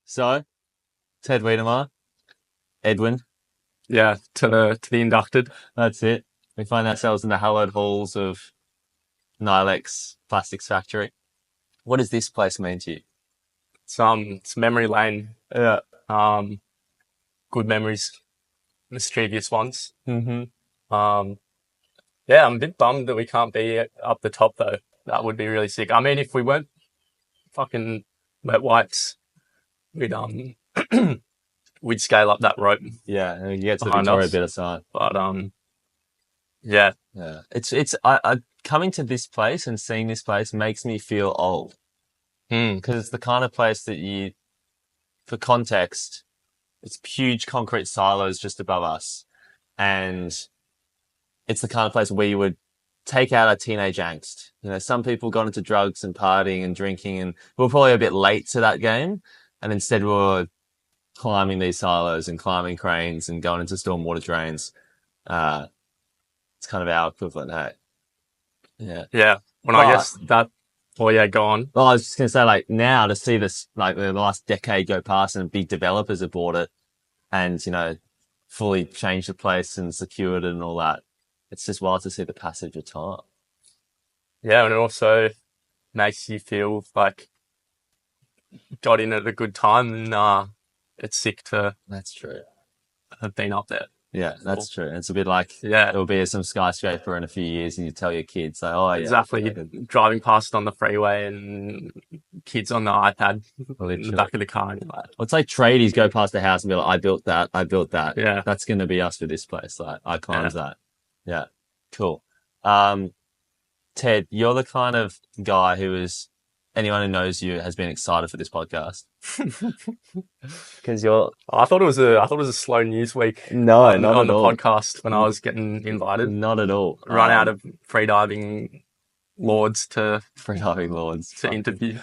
So, Ted Wiedemeyer, Edwin, Yeah, to the inducted. that's it. We find ourselves in the hallowed halls of Nilex Plastics Factory. What does this place mean to you? It's memory lane. Yeah. Good memories, mischievous ones. Mm-hmm. Yeah, I'm a bit bummed that we can't be up the top though. That would be really sick. I mean, if we weren't fucking wet wipes, we'd we'd scale up that rope Yeah, and you get to the behind Victoria us. bit of side. But yeah, Yeah. I coming to this place and seeing this place makes me feel old. Because it's the kind of place that for context, it's huge concrete silos just above us. And it's the kind of place where you would take out our teenage angst. You know, some people got into drugs and partying and drinking, and we were probably a bit late to that game. And instead we were climbing these silos and climbing cranes and going into stormwater drains. It's kind of our equivalent, hey? Yeah. yeah. I guess that. Oh yeah, go on. Well, I was just going to say, like, now to see this, like, the last decade go past and big developers have bought it and, you know, fully changed the place and secured it and all that. It's just wild to see the passage of time. Yeah, and it also makes you feel like got in at a good time, and it's sick to That's true. have been up there. Yeah, that's true. It's a bit like Yeah, there'll be some skyscraper in a few years and you tell your kids, like, oh, yeah. exactly. Driving past on the freeway and kids on the iPad in the back of the car. And you're like, It's like tradies go past the house and be like, I built that. Yeah. That's going to be us for this place. Like, I climbed that. Yeah. Cool. Ted, you're the kind of guy anyone who knows you has been excited for this podcast. Because I thought it was a slow news week. No, not on at the all. podcast when I was getting invited. Not at all. Run out of freediving lords to freediving lords to interview.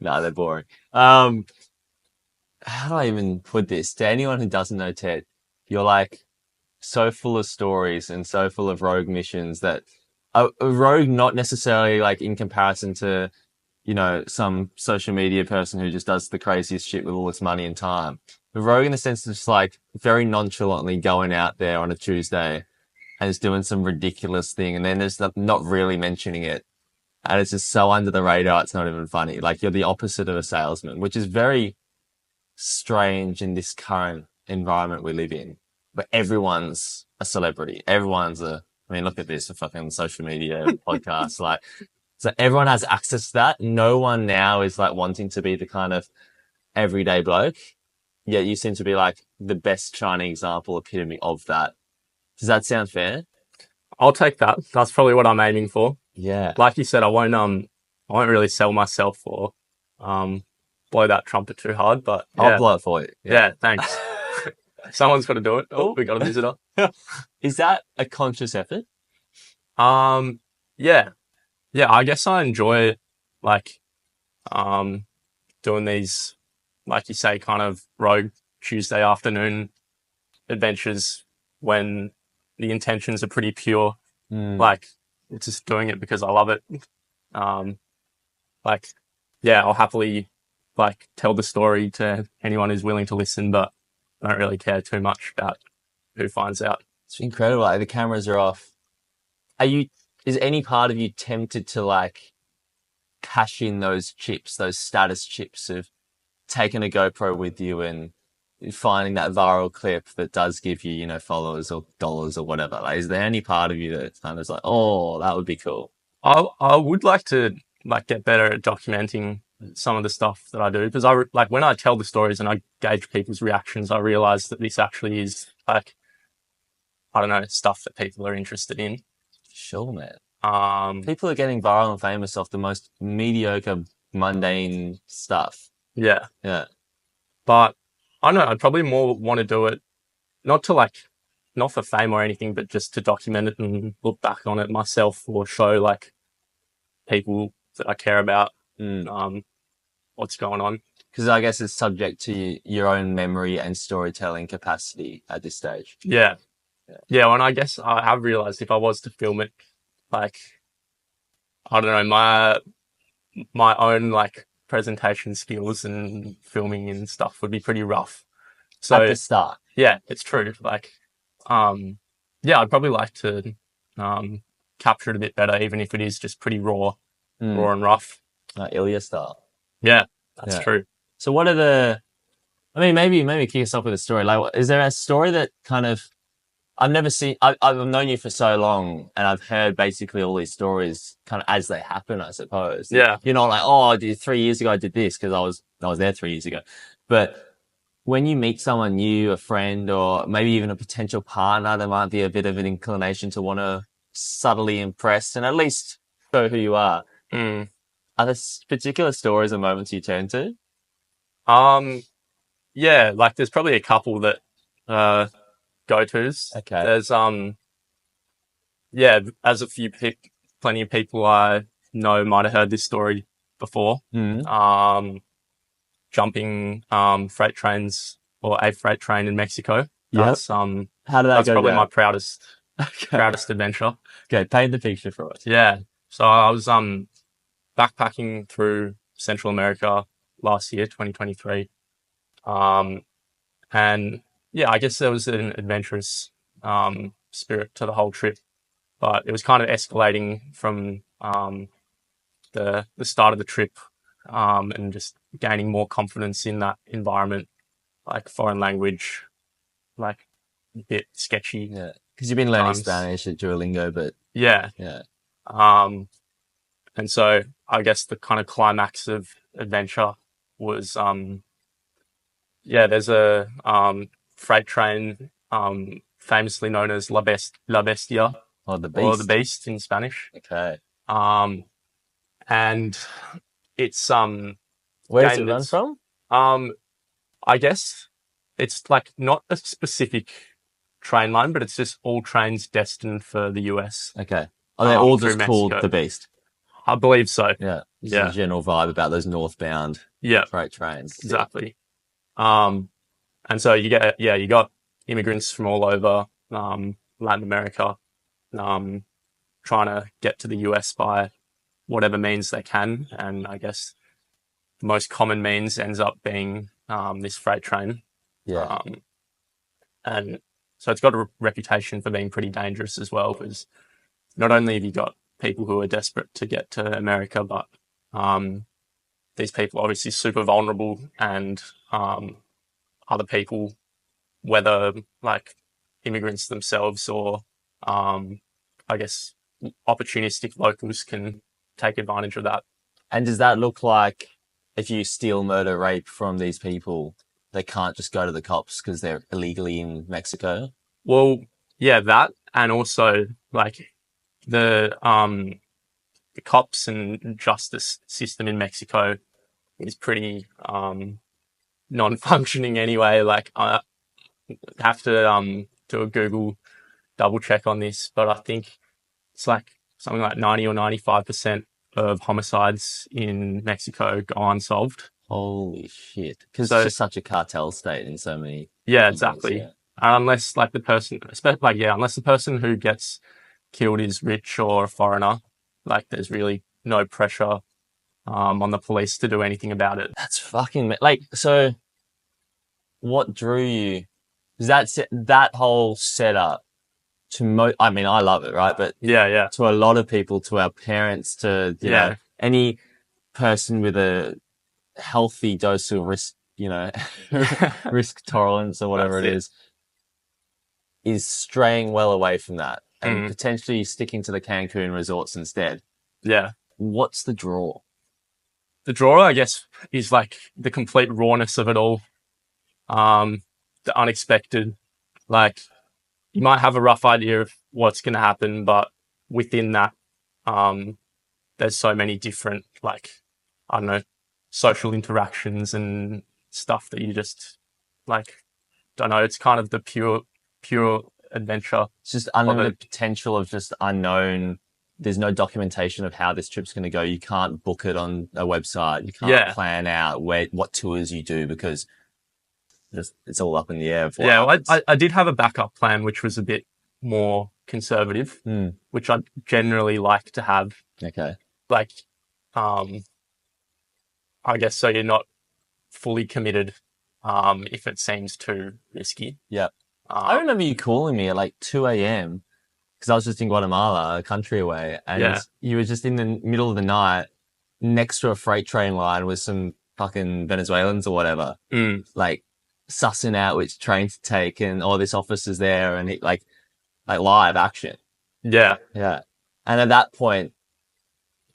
No, they're boring. How do I even put this to anyone who doesn't know Ted? You're like so full of stories and so full of rogue missions that a rogue, not necessarily like in comparison to, you know, some social media person who just does the craziest shit with all this money and time. A rogue in the sense of just like very nonchalantly going out there on a Tuesday and just doing some ridiculous thing and then just not really mentioning it. And it's just so under the radar, it's not even funny. Like you're the opposite of a salesman, which is very strange in this current environment we live in, where everyone's a celebrity. I mean, look at this, a fucking social media podcast. Like, so everyone has access to that. No one now is like wanting to be the kind of everyday bloke. Yet you seem to be like the best shining example, epitome of that. Does that sound fair? I'll take that. That's probably what I'm aiming for. Yeah. Like you said, I won't really sell myself or blow that trumpet too hard, but yeah. I'll blow it for you. Yeah, thanks. Someone's got to do it. Oh, we got a visitor. Is that a conscious effort? Yeah. Yeah, I guess I enjoy like doing these, like you say, kind of rogue Tuesday afternoon adventures when the intentions are pretty pure. Like it's just doing it because I love it. Like, yeah, I'll happily like tell the story to anyone who's willing to listen, but I don't really care too much about who finds out. It's incredible. Like, the cameras are off. Is any part of you tempted to like cash in those chips, those status chips of taking a GoPro with you and finding that viral clip that does give you, you know, followers or dollars or whatever? Like, is there any part of you that's kind of like, oh, that would be cool? I would like to like get better at documenting some of the stuff that I do, because I like when I tell the stories and I gauge people's reactions, I realize that this actually is like, I don't know, stuff that people are interested in. Sure, man. People are getting viral and famous off the most mediocre, mundane stuff. Yeah. Yeah. But I don't know, I'd probably more want to do it not for fame or anything, but just to document it and look back on it myself or show like people that I care about what's going on. Because I guess it's subject to your own memory and storytelling capacity at this stage. Yeah. Yeah, and I guess I have realized if I was to film it, like, I don't know, my own like presentation skills and filming and stuff would be pretty rough. At So the start. yeah, it's true. Like, yeah, I'd probably like to capture it a bit better, even if it is just pretty raw and rough. Ilya style. Yeah, that's Yeah. true. So what are the, I mean, maybe kick us off with a story. Like, is there a story that kind of, I've never seen, I've known you for so long and I've heard basically all these stories kind of as they happen, I suppose. Yeah. You're not like, oh, 3 years ago I did this because I was there 3 years ago. But when you meet someone new, a friend, or maybe even a potential partner, there might be a bit of an inclination to want to subtly impress and at least show who you are. Mm. Are there particular stories or moments you turn to? Yeah, like there's probably a couple that go-tos. Okay. There's yeah, as plenty of people I know might have heard this story before. Mm. Jumping freight trains or a freight train in Mexico. Yep. That's How did that that's go probably down? my proudest Okay. adventure. Okay, paint the picture for us. Yeah. So I was backpacking through Central America last year, 2023. And yeah, I guess there was an adventurous spirit to the whole trip, but it was kind of escalating from the start of the trip, and just gaining more confidence in that environment, like foreign language, like a bit sketchy. Yeah, because you've been learning times. Spanish at Duolingo, but Yeah. yeah. And so I guess the kind of climax of adventure was, yeah, there's a freight train, famously known as La Bestia, Oh, the or the beast. Beast in Spanish. Okay. And it's Where does it gained run its- from? I guess it's like not a specific train line, but it's just all trains destined for the US. Okay. Oh, they're all through just called Mexico. the beast. I believe so. Yeah. This Yeah. is a general vibe about those northbound Yeah, freight trains. exactly. And so you got immigrants from all over Latin America, trying to get to the US by whatever means they can, and I guess the most common means ends up being this freight train. Yeah. And so it's got a reputation for being pretty dangerous as well, because not only have you got people who are desperate to get to America, but these people are obviously super vulnerable, and other people, whether like immigrants themselves or I guess opportunistic locals, can take advantage of that. And does that look like if you steal, murder, rape from these people, they can't just go to the cops because they're illegally in Mexico? Well, yeah, that, and also like the cops and justice system in Mexico is pretty non-functioning anyway. Like I have to do a Google double check on this, but I think it's like something like 90 or 95% of homicides in Mexico go unsolved. Holy shit. Because So- it's just such a cartel state in so many. Yeah, levels, exactly. yeah. Unless like the person, unless the person who gets killed is rich or a foreigner, like there's really no pressure on the police to do anything about it. That's fucking like, so what drew you? Is that whole setup to I mean, I love it, right? But Yeah. to a lot of people, to our parents, to you know, any person with a healthy dose of risk, you know, risk tolerance or whatever That's it is straying well away from that and Mhm. potentially sticking to the Cancun resorts instead. Yeah. What's the draw? The draw, I guess, is like the complete rawness of it all. The unexpected, like you might have a rough idea of what's going to happen, but within that, there's so many different, like, I don't know, social interactions and stuff that you just like, don't know. It's kind of the pure adventure. It's just unlimited it. potential of just unknown. There's no documentation of how this trip's going to go. You can't book it on a website. You can't plan out what tours you do because it's all up in the air. Yeah, well, I did have a backup plan, which was a bit more conservative, which I generally like to have. Okay. Like, I I guess so you're not fully committed if it seems too risky. Yeah. I Um, remember you calling me at like 2 a.m. because I was just in Guatemala, a country away, and yeah. you were just in the middle of the night next to a freight train line with some fucking Venezuelans or whatever, Mm, like sussing out which train to take, and all this officer's there, and it like live action. yeah. Yeah. And at that point,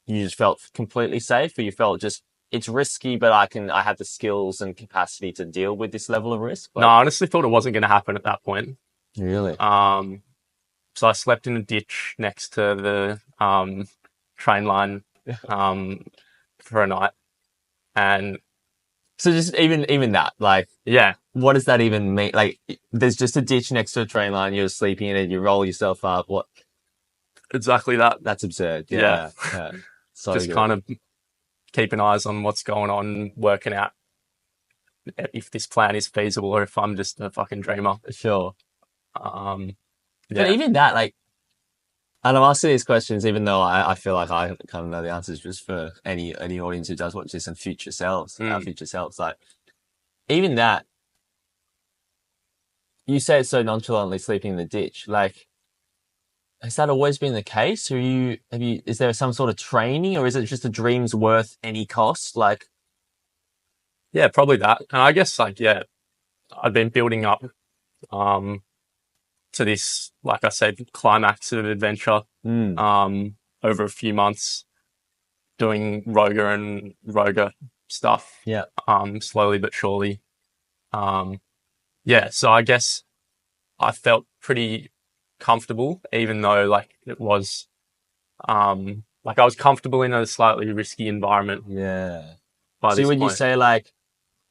you just felt completely safe, or you felt just it's risky, but I have the skills and capacity to deal with this level of risk. No, Like, I honestly thought it wasn't going to happen at that point. really? Um, so I slept in a ditch next to the train line um, for a night. And So just even that, like, yeah, what does that even mean? Like, there's just a ditch next to a train line, you're sleeping in it, you roll yourself up. What? exactly that. That's absurd. Yeah. Yeah, yeah. So Just good. kind of keeping eyes on what's going on, working out if this plan is feasible or if I'm just a fucking dreamer. Sure. Um, But yeah. even that, like, and I'm asking these questions even though I feel like I kind of know the answers just for any audience who does watch this and future selves, our Mm. future selves. Like, even that, you say it so nonchalantly sleeping in the ditch. Like, has that always been the case? Or is there some sort of training, or is it just a dream's worth any cost? Like, Yeah, probably that. And I guess like, yeah, I've been building up um, to this, like I said, climax of adventure mm, over a few months, doing Roger stuff yeah, slowly but surely. Um, yeah, so I guess I felt pretty comfortable, even though like it was like I was comfortable in a slightly risky environment yeah. by So this would you point. say like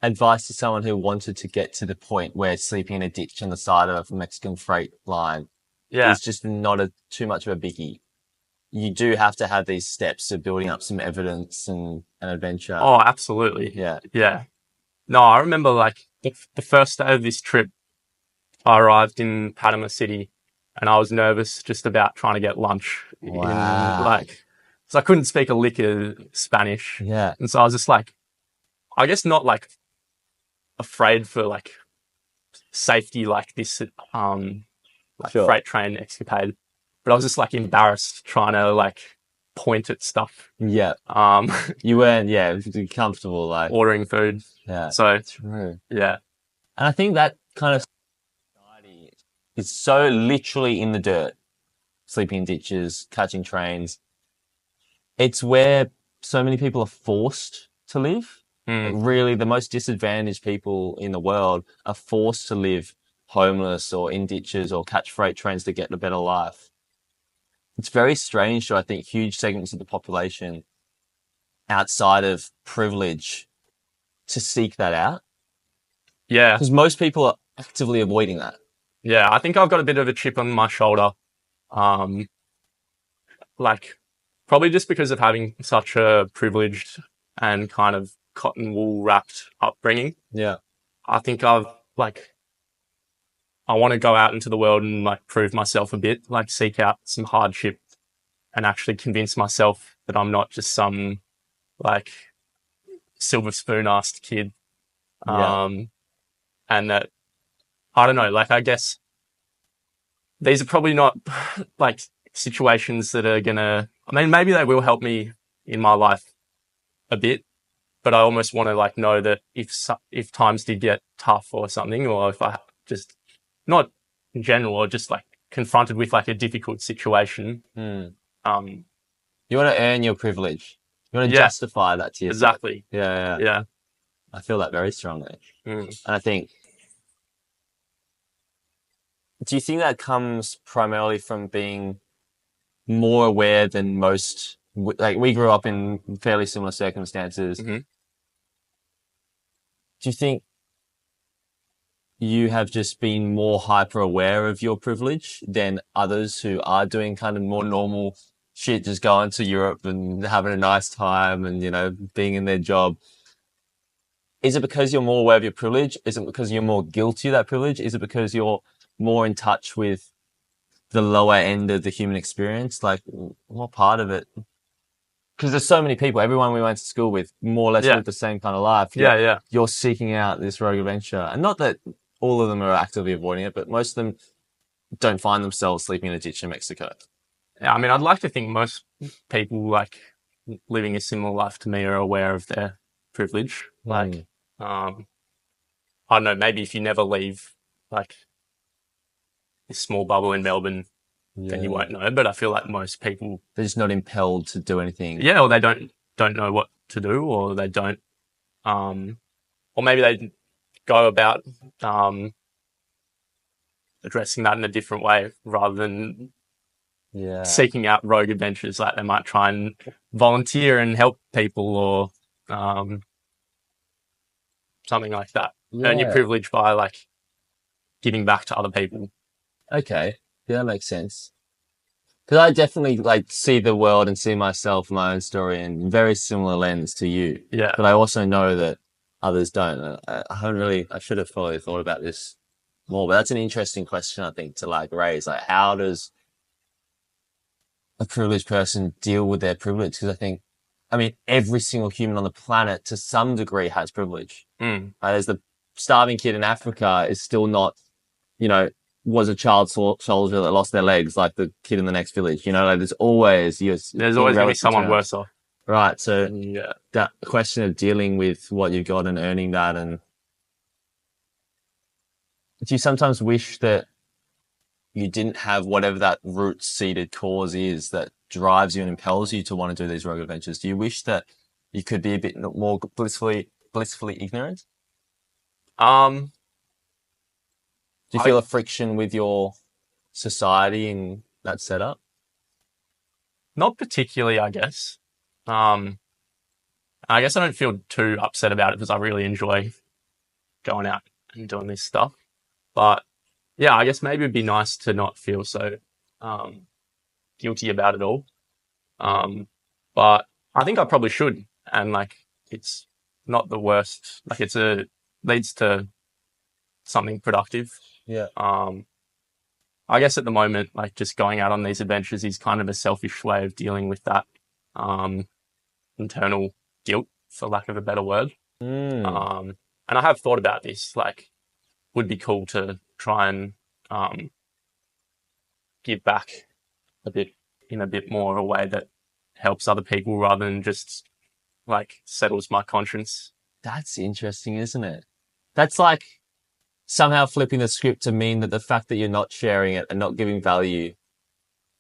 advice to someone who wanted to get to the point where sleeping in a ditch on the side of a Mexican freight line Yeah. is just not too much of a biggie? You do have to have these steps of building up some evidence and an adventure. Oh, absolutely. Yeah. Yeah. No, I remember like the first day of this trip, I arrived in Panama City and I was nervous just about trying to get lunch in Wow. like, so I couldn't speak a lick of Spanish. Yeah. And so I was just like, I guess not like afraid for like safety, like this, like Sure. freight train escapade, but I was just like embarrassed trying to like point at stuff, Yeah. um, You weren't, yeah, comfortable, like, ordering food. yeah. So True. yeah, And I think that kind of society is so literally in the dirt, sleeping in ditches, catching trains. It's where so many people are forced to live. Like, mm, really, the most disadvantaged people in the world are forced to live homeless or in ditches or catch freight trains to get a better life. It's very strange to, I think, huge segments of the population outside of privilege to seek that out. yeah, Because most people are actively avoiding that. yeah. I think I've got a bit of a chip on my shoulder, um, like probably just because of having such a privileged and kind of cotton wool wrapped upbringing. Yeah. I think I've like I want to go out into the world and like prove myself a bit, like seek out some hardship and actually convince myself that I'm not just some like silver spoon assed kid. Yeah. Um, and that I don't know, like I guess these are probably not like situations that are gonna, I mean, maybe they will help me in my life a bit, but I almost want to like know that if times did get tough or something, or if I just not in general, or just like confronted with like a difficult situation, Mm. um, You want to earn your privilege. You want to yeah, justify that to yourself. exactly. Yeah, yeah, yeah. Yeah. I feel that very strongly. Mm. And I think, do you think that comes primarily from being more aware than most? Like, we grew up in fairly similar circumstances. Hmm. Do you think you have just been more hyper aware of your privilege than others who are doing kind of more normal shit, just going to Europe and having a nice time and, being in their job? Is it because you're more aware of your privilege? Is it because you're more guilty of that privilege? Is it because you're more in touch with the lower end of the human experience? Like, what part of it? because there's so many people, everyone we went to school with more or less Yeah. lived the same kind of life. Yeah. You're seeking out this rogue adventure. And not that all of them are actively avoiding it, but most of them don't find themselves sleeping in a ditch in Mexico. Yeah. I mean, I'd like to think most people like living a similar life to me are aware of their privilege. Like, I don't know, maybe if you never leave like this small bubble in Melbourne, then you won't know. But I feel like most people, They're just not impelled to do anything. yeah, or they don't know what to do, or they don't, or maybe they go about addressing that in a different way rather than seeking out rogue adventures. Like they might try and volunteer and help people, or something like that. Earn your privilege by like giving back to other people. Okay. Yeah, that makes sense. Because I definitely like see the world and see myself, my own story in very similar lens to you. Yeah. But I also know that others don't. I should have probably thought about this more, but that's an interesting question, I think, to like raise. Like, how does a privileged person deal with their privilege? Because I mean, every single human on the planet to some degree has privilege. There's the starving kid in Africa is still not, was a child soldier that lost their legs, like the kid in the next village. Like there's always going to be someone worse off. Right. So that question of dealing with what you've got and earning that, and do you sometimes wish that you didn't have whatever that root-seated cause is that drives you and impels you to want to do these rogue adventures? Do you wish that you could be a bit more blissfully ignorant? Do you feel a friction with your society in that setup? Not particularly, I guess. I guess I don't feel too upset about it because I really enjoy going out and doing this stuff. But yeah, I guess maybe it'd be nice to not feel so guilty about it all. But I think I probably should. And like, it's not the worst. Like leads to something productive. Yeah. I guess at the moment, like just going out on these adventures is kind of a selfish way of dealing with that internal guilt, for lack of a better word. And I have thought about this, like, would be cool to try and give back in a bit more a way that helps other people rather than just like settles my conscience. That's interesting, isn't it? That's like somehow flipping the script to mean that the fact that you're not sharing it and not giving value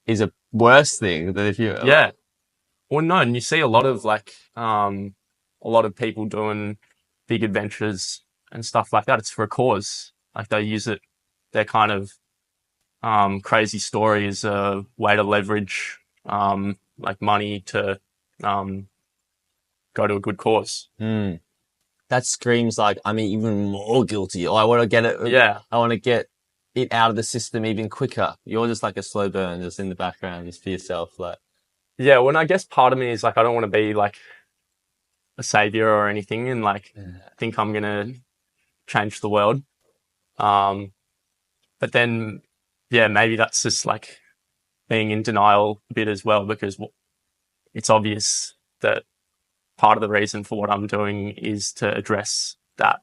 is a worse thing than if you... Yeah. Well, no, and you see a lot of like, a lot of people doing big adventures and stuff like that. It's for a cause. Like they use it, their kind of crazy story as a way to leverage like money to go to a good cause. That screams like I'm even more guilty. Or I want to get it. Yeah. I want to get it out of the system even quicker. You're just like a slow burn, just in the background, just for yourself. Like, yeah. Well, I guess part of me is like, I don't want to be like a savior or anything and like think I'm going to change the world. But then, yeah, maybe that's just like being in denial a bit as well, because it's obvious that part of the reason for what I'm doing is to address that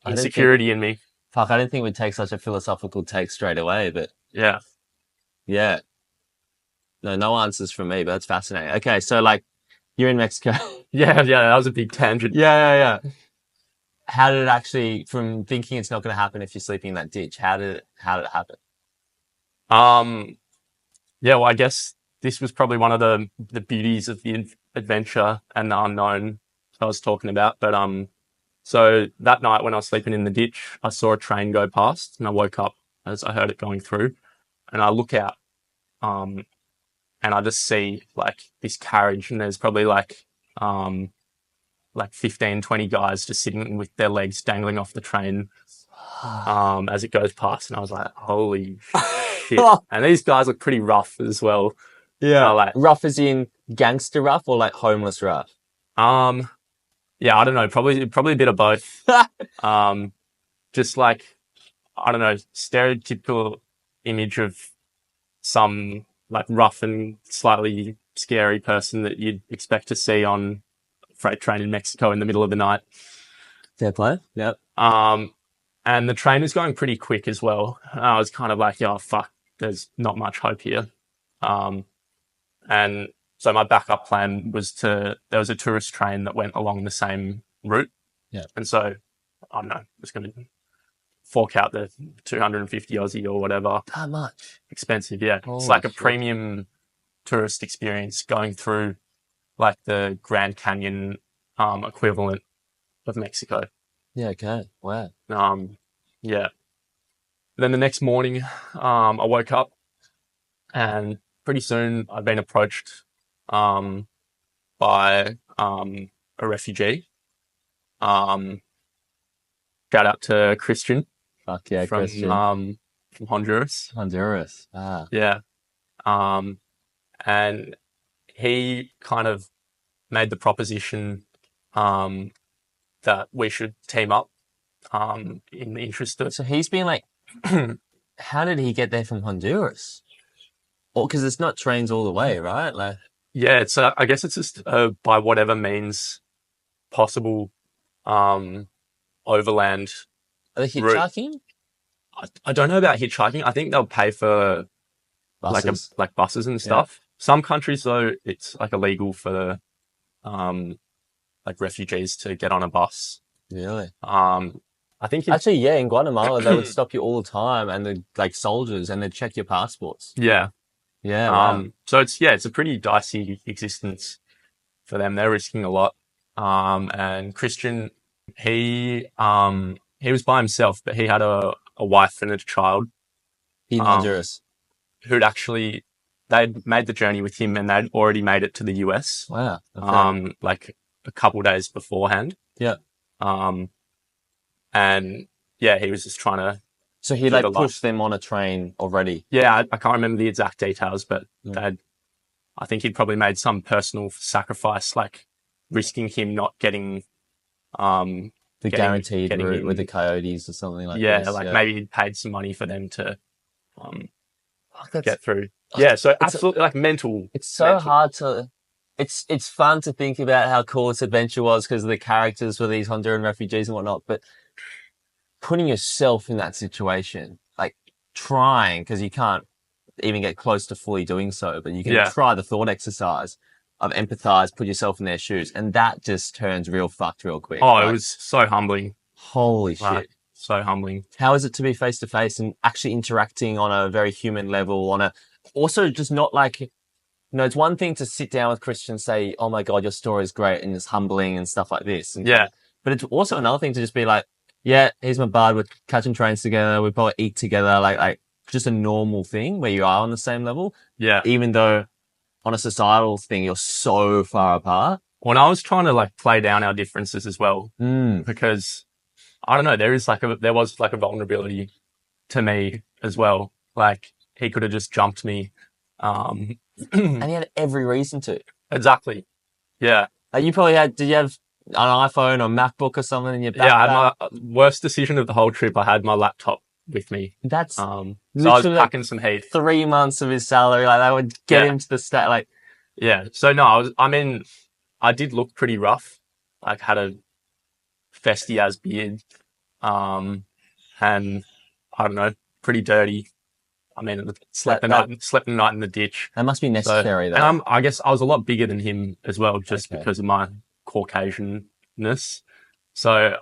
insecurity in me. Fuck, I didn't think we'd take such a philosophical take straight away, but yeah. No answers from me, but that's fascinating. Okay, so like you're in Mexico. yeah, that was a big tangent. Yeah. How did it actually, from thinking it's not going to happen if you're sleeping in that ditch, how did it happen? Yeah, well, I guess this was probably one of the beauties of the adventure and the unknown I was talking about. But so that night when I was sleeping in the ditch, I saw a train go past, and I woke up as I heard it going through, and I look out, and I just see like this carriage, and there's probably like 15, 20 guys just sitting with their legs dangling off the train as it goes past. And I was like, holy shit. And these guys look pretty rough as well. Yeah. Like, rough as in gangster rough or like homeless rough? Yeah, I don't know. Probably a bit of both. Just like, I don't know, stereotypical image of some like rough and slightly scary person that you'd expect to see on a freight train in Mexico in the middle of the night. Fair play. Yep. And the train was going pretty quick as well. I was kind of like, oh, fuck, there's not much hope here. And so my backup plan was there was a tourist train that went along the same route. Yeah. And so, I don't know, I was going to fork out the 250 Aussie or whatever. That much? Expensive, yeah. Holy it's like a shit. premium tourist experience going through like the Grand Canyon equivalent of Mexico. Yeah, okay. Wow. Yeah. Then the next morning, I woke up and pretty soon I'd been approached by a refugee. Shout out to Christian. Fuck yeah, from Christian. From Honduras. Honduras. Ah. Yeah. And he kind of made the proposition that we should team up in the interest of. So he's been like, how did he get there from Honduras? Or because it's not trains all the way, right? Like, yeah, it's I guess it's just by whatever means possible overland. are they hitchhiking? I don't know about hitchhiking. I think they'll pay for Buses. like buses and stuff. Yeah. Some countries though, it's like illegal for like refugees to get on a bus. Really? I think actually, yeah, in Guatemala they would stop you all the time, and the like soldiers, and they'd check your passports. Yeah. Yeah. Wow. So it's a pretty dicey existence for them. They're risking a lot. And Christian, he was by himself, but he had a wife and a child in Honduras, they'd made the journey with him, and they'd already made it to the US. Wow. Okay. Like a couple days beforehand. Yeah. And yeah, he was just trying to. So he like pushed them on a train already. Yeah, I can't remember the exact details, but I think he'd probably made some personal sacrifice, like risking him not getting the guaranteed route with the coyotes or something like that. This. Yeah, like maybe he'd paid some money for them to get through. Oh, yeah, so absolutely like mental. It's so hard to. It's fun to think about how cool this adventure was because of the characters for these Honduran refugees and whatnot, but putting yourself in that situation, like trying, because you can't even get close to fully doing so, but you can try the thought exercise of empathize, put yourself in their shoes, and that just turns real fucked real quick. Oh, it was so humbling. Holy shit. So humbling. How is it to be face to face and actually interacting on a very human level, also just not like, it's one thing to sit down with Christian and say, oh my God, your story is great and it's humbling and stuff like this. But it's also another thing to just be like, yeah, here's my bud. We're catching trains together. We probably eat together. Like just a normal thing where you are on the same level. Yeah. Even though on a societal thing, you're so far apart. Well, I was trying to like play down our differences as well, because I don't know. There was like a vulnerability to me as well. Like he could have just jumped me, and he had every reason to. Exactly. Yeah. Like you probably did you have an iPhone or MacBook or something in your backpack? Yeah, I had my worst decision of the whole trip. I had my laptop with me. That's so I was packing some heat. 3 months of his salary, like that would get him to the stat. Like, yeah. So no, I did look pretty rough. Like had a festy as beard, and I don't know, pretty dirty. I mean, slept the night in the ditch. That must be necessary, though. And I guess I was a lot bigger than him as well, just because of my Caucasianness. So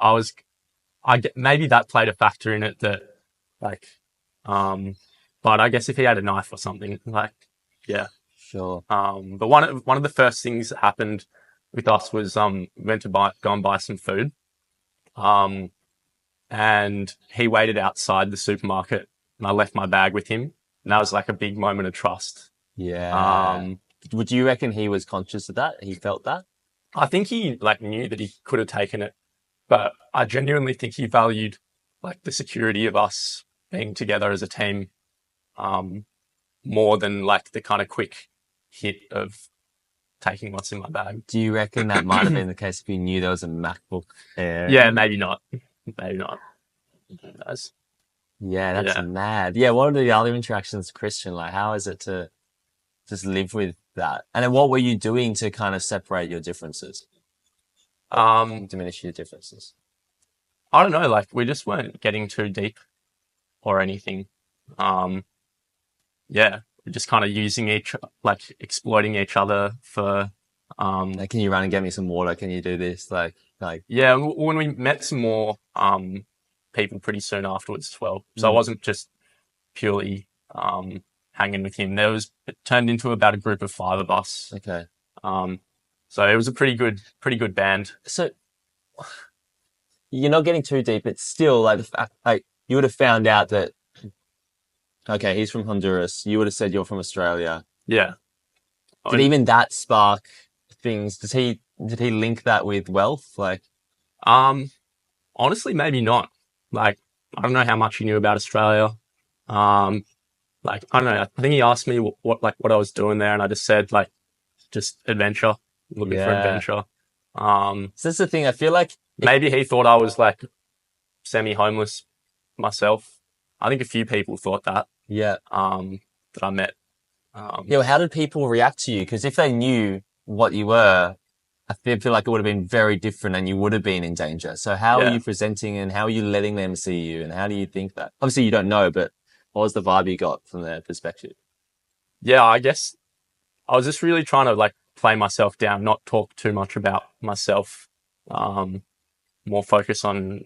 maybe that played a factor in it that, like, but I guess if he had a knife or something, like, yeah. Sure. But one of the first things that happened with us was, we went to go and buy some food. And he waited outside the supermarket and I left my bag with him. And that was like a big moment of trust. Yeah. Would you reckon he was conscious of that? He felt that? I think he like knew that he could have taken it, but I genuinely think he valued like the security of us being together as a team, more than like the kind of quick hit of taking what's in my bag. Do you reckon that might have been the case if you knew there was a MacBook Air? Yeah, maybe not. Maybe not. Yeah, that's mad. Yeah, what are the other interactions with Christian? Like, how is it to just live with that. And then what were you doing to kind of separate your differences, diminish your differences? I don't know, like we just weren't getting too deep or anything. Yeah, we're just kind of using like exploiting each other for, Like, can you run and get me some water? Can you do this? yeah, when we met some more, people pretty soon afterwards as well. So I Mm. wasn't just purely, hanging with him. It turned into about a group of 5 of us. Okay. So it was a pretty good band. So you're not getting too deep. It's still like the fact, like you would have found out that, okay, he's from Honduras. You would have said you're from Australia. Yeah. Did even that spark things? Did he link that with wealth? Like, Honestly, maybe not. Like, I don't know how much he knew about Australia. Like, I don't know. I think he asked me what I was doing there, and I just said like, just adventure, looking for yeah. adventure. So that's the thing. I feel like Maybe he thought I was like semi-homeless myself. I think a few people thought that. yeah. That I met. Yeah. Well, how did people react to you? Because if they knew what you were, I feel like it would have been very different and you would have been in danger. So how are Yeah. you presenting and how are you letting them see you? And how do you think that? Obviously you don't know, but what was the vibe you got from their perspective? Yeah, I guess I was just really trying to like play myself down, not talk too much about myself. More focus on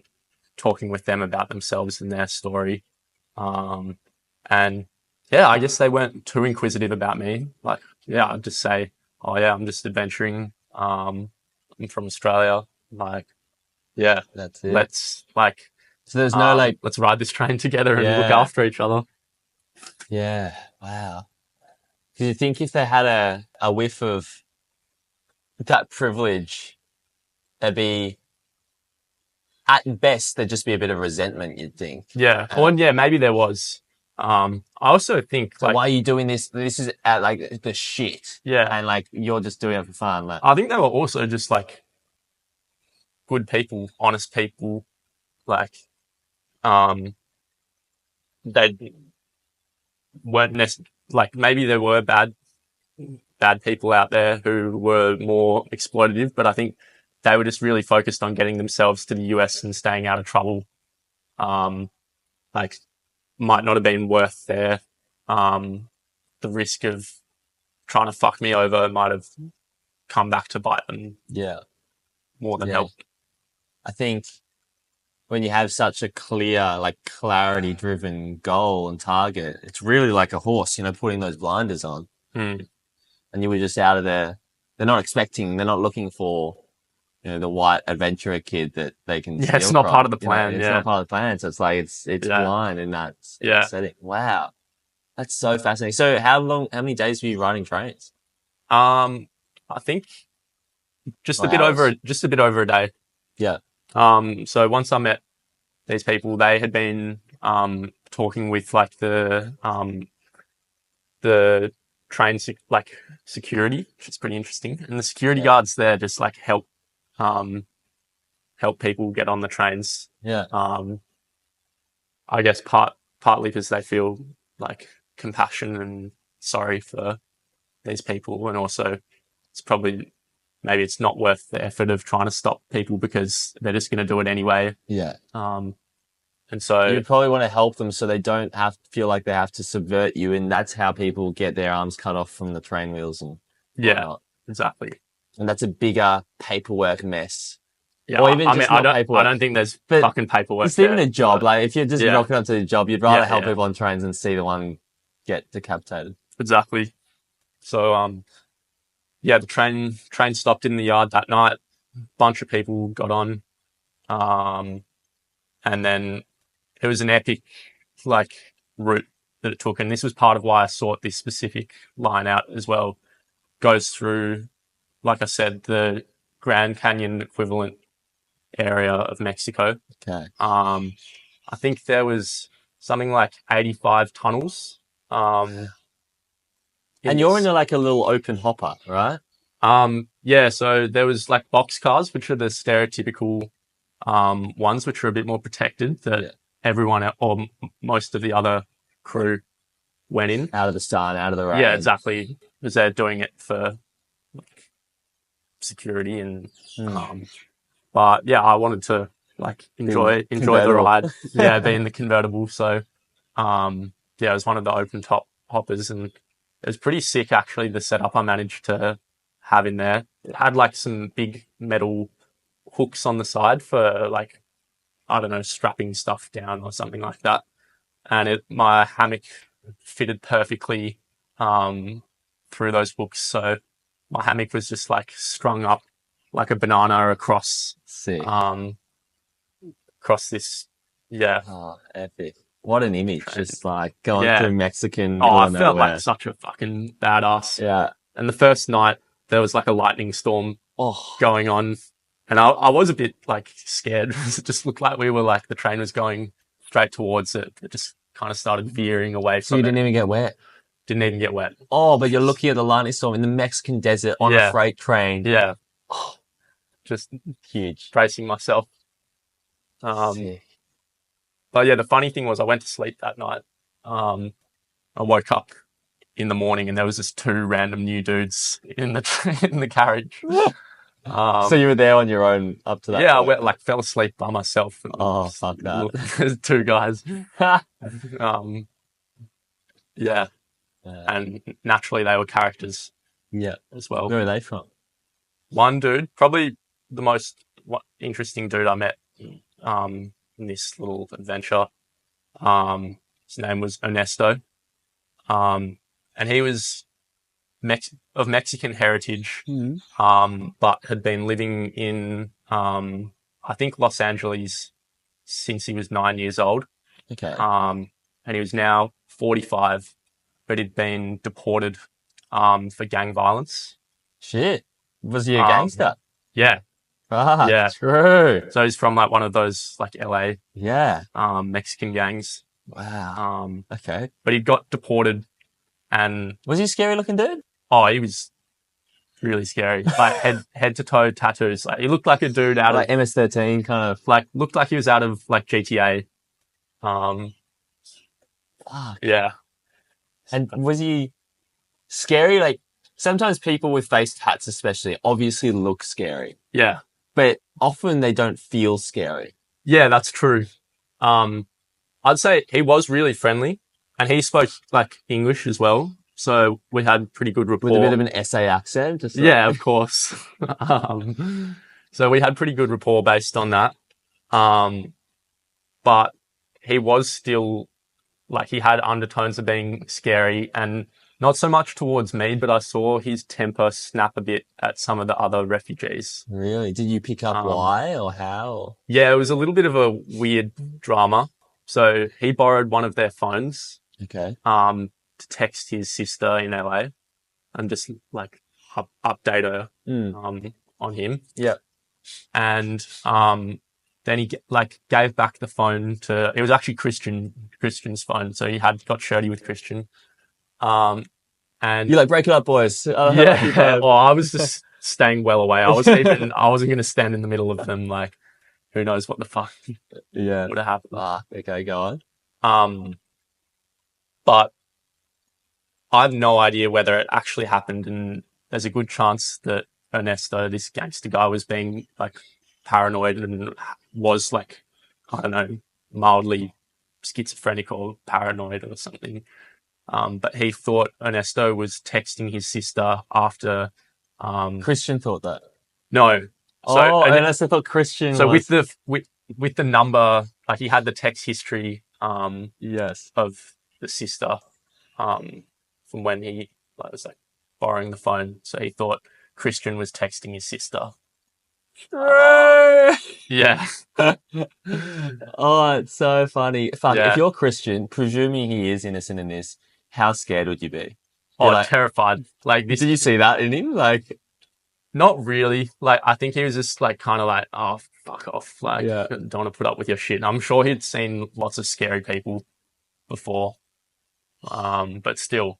talking with them about themselves and their story. And yeah, I guess they weren't too inquisitive about me. Like, yeah, I'd just say, oh yeah, I'm just adventuring. I'm from Australia. Like, yeah, That's it. So there's no like, let's ride this train together and look yeah, after each other. yeah. Wow. Do you think if they had a whiff of that privilege, there'd be, at best, there'd just be a bit of resentment, you'd think. Yeah. Well, yeah, maybe there was. I also think So like, why are you doing this? This is at like the shit. yeah, And like, you're just doing it for fun. Like, I think they were also just like good people, honest people. Like, they weren't like maybe there were bad people out there who were more exploitative, but I think they were just really focused on getting themselves to the US and staying out of trouble. Like might not have been worth the risk of trying to fuck me over might have come back to bite them yeah. more than Yeah. help. I think when you have such a clear, like clarity driven goal and target, it's really like a horse, putting those blinders on Mm. and you were just out of there. They're not looking for, the white adventurer kid that they can Yeah, it's steal not from. part of the plan. It's Yeah. not part of the plan. So it's like, it's Yeah. blind in that Yeah. setting. Wow. That's so fascinating. So how many days were you riding trains? I think just a Or bit over, hours? just a bit over a day. Yeah. So once I met these people, they had been, talking with like the train, security, which is pretty interesting. And the security guards there just like help people get on the trains. Yeah. I guess partly because they feel like compassion and sorry for these people. And also it's probably, maybe it's not worth the effort of trying to stop people because they're just going to do it anyway. Yeah. And so You'd probably want to help them so they don't feel like they have to subvert you. And that's how people get their arms cut off from the train wheels and whatnot. exactly. And that's a bigger paperwork mess. Yeah. Or even I just mean, not I paperwork. don't think there's But fucking paperwork. It's even there, a job. but- Like if you're just Yeah. rocking up to the job, you'd rather Yeah, help yeah. people on trains than see the one get decapitated. Exactly. So, yeah, the train stopped in the yard that night. Bunch of people got on. And then it was an epic, like, route that it took. And this was part of why I sought this specific line out as well. Goes through, like I said, the Grand Canyon equivalent area of Mexico. Okay. I think there was something like 85 tunnels. And you're in like a little open hopper, right? Yeah, so there was like box cars, which are the stereotypical ones, which are a bit more protected that everyone or most of the other crew went in. Out of the sun, out of the rain. Yeah, exactly. because they're doing it for like, security and but yeah, I wanted to like enjoy the convertible. ride. Yeah, being the convertible. So yeah, it was one of the open top hoppers, and it was pretty sick actually, the setup I managed to have in there. It had like some big metal hooks on the side for like, I don't know, strapping stuff down or something like that. And my hammock fitted perfectly through those hooks. So my hammock was just like strung up like a banana Sick. across this, yeah. Oh, epic. What an image. Train. Just like going Yeah. through Mexican Oh, middle I of felt like nowhere. such a fucking badass. Yeah. And the first night there was like a lightning storm Oh, going on, and I was a bit like scared. It just looked like we were like the train was going straight towards it. It just kind of started veering away so you from it. didn't even get wet. Didn't even get wet. Oh, but you're looking at the lightning storm in the Mexican desert on a Yeah. freight train. Yeah. Oh, Just huge. bracing myself. Sick. But yeah, the funny thing was I went to sleep that night. I woke up in the morning and there was just two random new dudes in the in the carriage. So you were there on your own up to that Yeah, I point? went, like fell asleep by myself. And Oh, fuck that. there's two guys. Yeah, and naturally they were characters Yeah. as well. Where are they from? One dude, probably the most interesting dude I met in this little adventure. His name was Ernesto, and he was of Mexican heritage, but had been living in I think Los Angeles since he was 9 years old. Okay. And he was now 45, but he'd been deported for gang violence. Shit. Was he a gangster? Yeah. Ah, Yeah. true. So he's from like one of those like LA Yeah. Mexican gangs. Wow. Okay. But he got deported, and Was he a scary looking dude? oh, he was really scary. Like head to toe tattoos. Like he looked like a dude out Like of MS-13 kind of. like looked like he was out of like GTA. Fuck. Yeah. And was he scary? Like sometimes people with face tats especially obviously look scary, Yeah. but often they don't feel scary. Yeah, that's true. I'd say he was really friendly, and he spoke like English as well. So we had pretty good rapport. With a bit of an SA accent. Just Yeah, of course. So we had pretty good rapport based on that. But he was still like, he had undertones of being scary, and not so much towards me, but I saw his temper snap a bit at some of the other refugees. Really? Did you pick up why or how? Yeah, it was a little bit of a weird drama. So he borrowed one of their phones Okay. to text his sister in LA and just like update her on him. Yeah. And then he gave back the phone to, it was actually Christian's phone, so he had got shirty with Christian. And You like, break it up, boys. yeah, well, I was just staying well away. I wasn't going to stand in the middle of them. Like, who knows what the fuck Yeah. would have happened. Okay, go on. But I have no idea whether it actually happened, and there's a good chance that Ernesto, this gangster guy, was being like paranoid and was like, I don't know, mildly schizophrenic or paranoid or something. But he thought Ernesto was texting his sister after. Christian thought that. No. So, unless I thought Christian. So was... with the number, like he had the text history. Yes. Of the sister, from when he was like borrowing the phone. So he thought Christian was texting his sister. Yeah. Oh, it's so funny. Fuck, Yeah. if you're Christian, presuming he is innocent in this, how scared would you be? Oh, like, terrified. Like this. Did you see that in him? Like, not really. Like, I think he was just like kind of like, oh, fuck off. Like, Yeah. don't want to put up with your shit. And I'm sure he'd seen lots of scary people before. But still.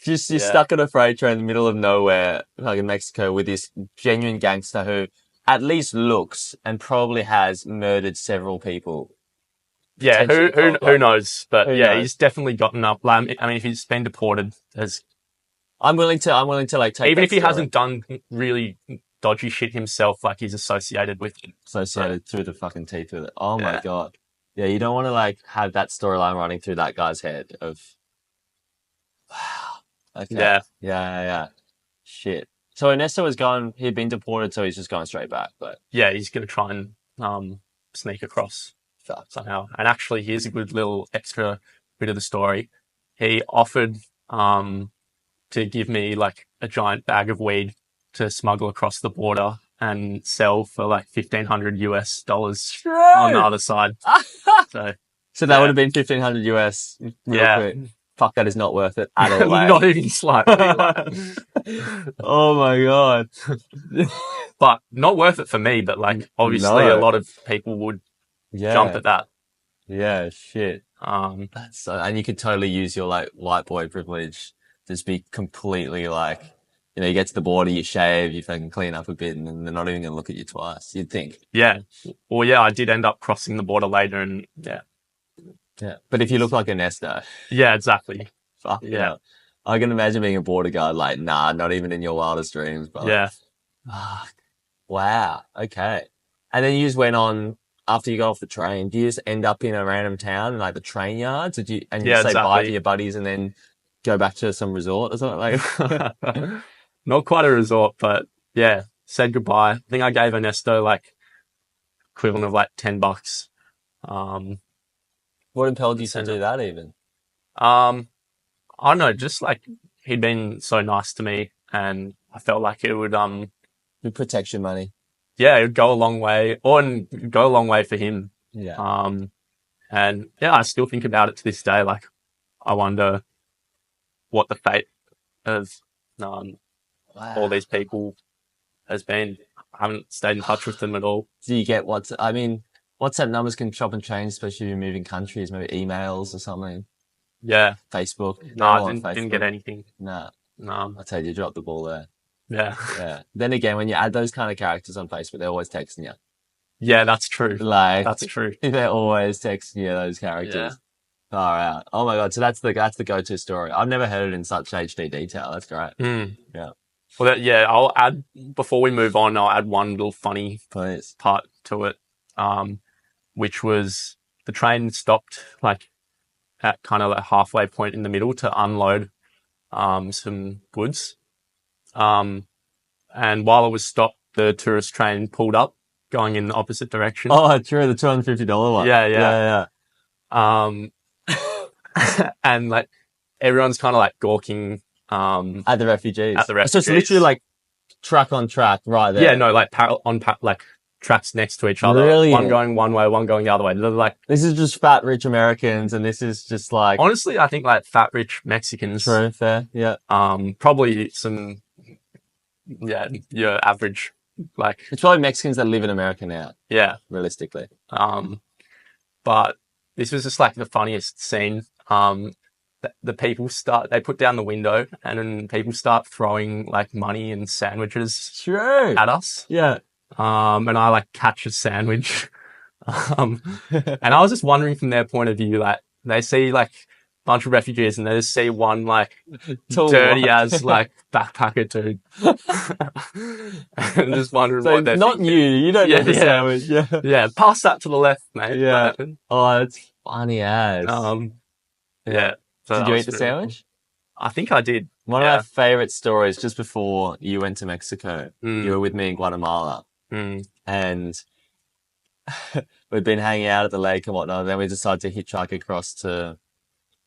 you're stuck on a freight train in the middle of nowhere, like in Mexico, with this genuine gangster who at least looks and probably has murdered several people. Yeah, who knows? But Who yeah, knows? he's definitely gotten up. I mean, if he's been deported, there's I'm willing to like take Even that if he story hasn't done really dodgy shit himself, like he's associated with it. associated through the fucking teeth with it. Oh my Yeah. God. Yeah, you don't want to like have that storyline running through that guy's head of, wow. Okay. Yeah. Yeah. Shit. So Ernesto was gone, he'd been deported, so he's just going straight back, but Yeah, he's going to try and sneak across fuck. somehow. And actually, here's a good little extra bit of the story. He offered to give me like a giant bag of weed to smuggle across the border and sell for like $1,500 on the other side. So So that yeah. would have been 1,500 US real Yeah. quick. Fuck, that is not worth it at all. Not even slightly. Oh my God. But not worth it for me. But like, obviously, No. a lot of people would jump at that. Yeah, shit. Um, That's so, and you could totally use your like white boy privilege. Just be completely like, you get to the border, you shave, you fucking clean up a bit, and then they're not even gonna look at you twice. You'd think. yeah. Well, yeah, I did end up crossing the border later, and yeah. Yeah. But if you look like a Nesta, Yeah, exactly. fuck Yeah. yeah. I can imagine being a border guard like, nah, not even in your wildest dreams, brother. Yeah. Fuck. Wow. Okay. And then you just went on after you got off the train. Do you just end up in a random town, like the train yards? Or you Yeah, say bye to exactly. your buddies and then go back to some resort or something like? Not quite a resort, but yeah, said goodbye. I think I gave Ernesto like equivalent of like $10. What impelled you to Send do it. that even? I don't know, just like he'd been so nice to me, and I felt like it would With protection money. yeah, it would go a long way, and go a long way for him. Yeah. And yeah, I still think about it to this day. Like, I wonder what the fate of Wow. all these people has been. I haven't stayed in touch with them at all. Do you get WhatsApp numbers can chop and change, especially if you're moving countries, maybe emails or something. Yeah. Facebook. No, I didn't get anything. Nah. No. I tell you dropped the ball there. Yeah. Yeah. Then again, when you add those kind of characters on Facebook, they're always texting you. Yeah, that's true. Like, That's true. they're always texting you those characters. Yeah. Far out. Oh my God. So that's the go-to story. I've never heard it in such HD detail. That's great. Yeah. Well, I'll add, before we move on, I'll add one little funny Please. part to it, which was the train stopped like at kind of like halfway point in the middle to unload some goods. And while it was stopped, the tourist train pulled up going in the opposite direction. Oh, true. The $250 one. Yeah. And like everyone's kind of like gawking At the refugees. At So it's literally like track on track right there. Yeah, no, like like tracks next to each other. Brilliant. One going one way, one going the other way. They're like, this is just fat rich Americans, and this is just like honestly, I think like fat rich Mexicans. true, fair, yeah. Probably some, yeah, your average, like, It's probably Mexicans that live in America now, yeah. realistically. But this was just like the funniest scene. The people they put down the window, and then people start throwing like money and sandwiches True. at us. Yeah. And I like catch a sandwich. And I was just wondering from their point of view, like they see like a bunch of refugees and they just see one like dirty as like backpacker dude. And just wondering So what they're not thinking. you don't Yeah, get the yeah. sandwich. Yeah. Yeah, pass that to the left, mate. Yeah. But, Oh, that's funny as. yeah. So Did that you was eat the really sandwich? cool. I think I did. One Yeah. of my favorite stories, just before you went to Mexico, you were with me in Guatemala, and we'd been hanging out at the lake and whatnot, and then we decided to hitchhike across to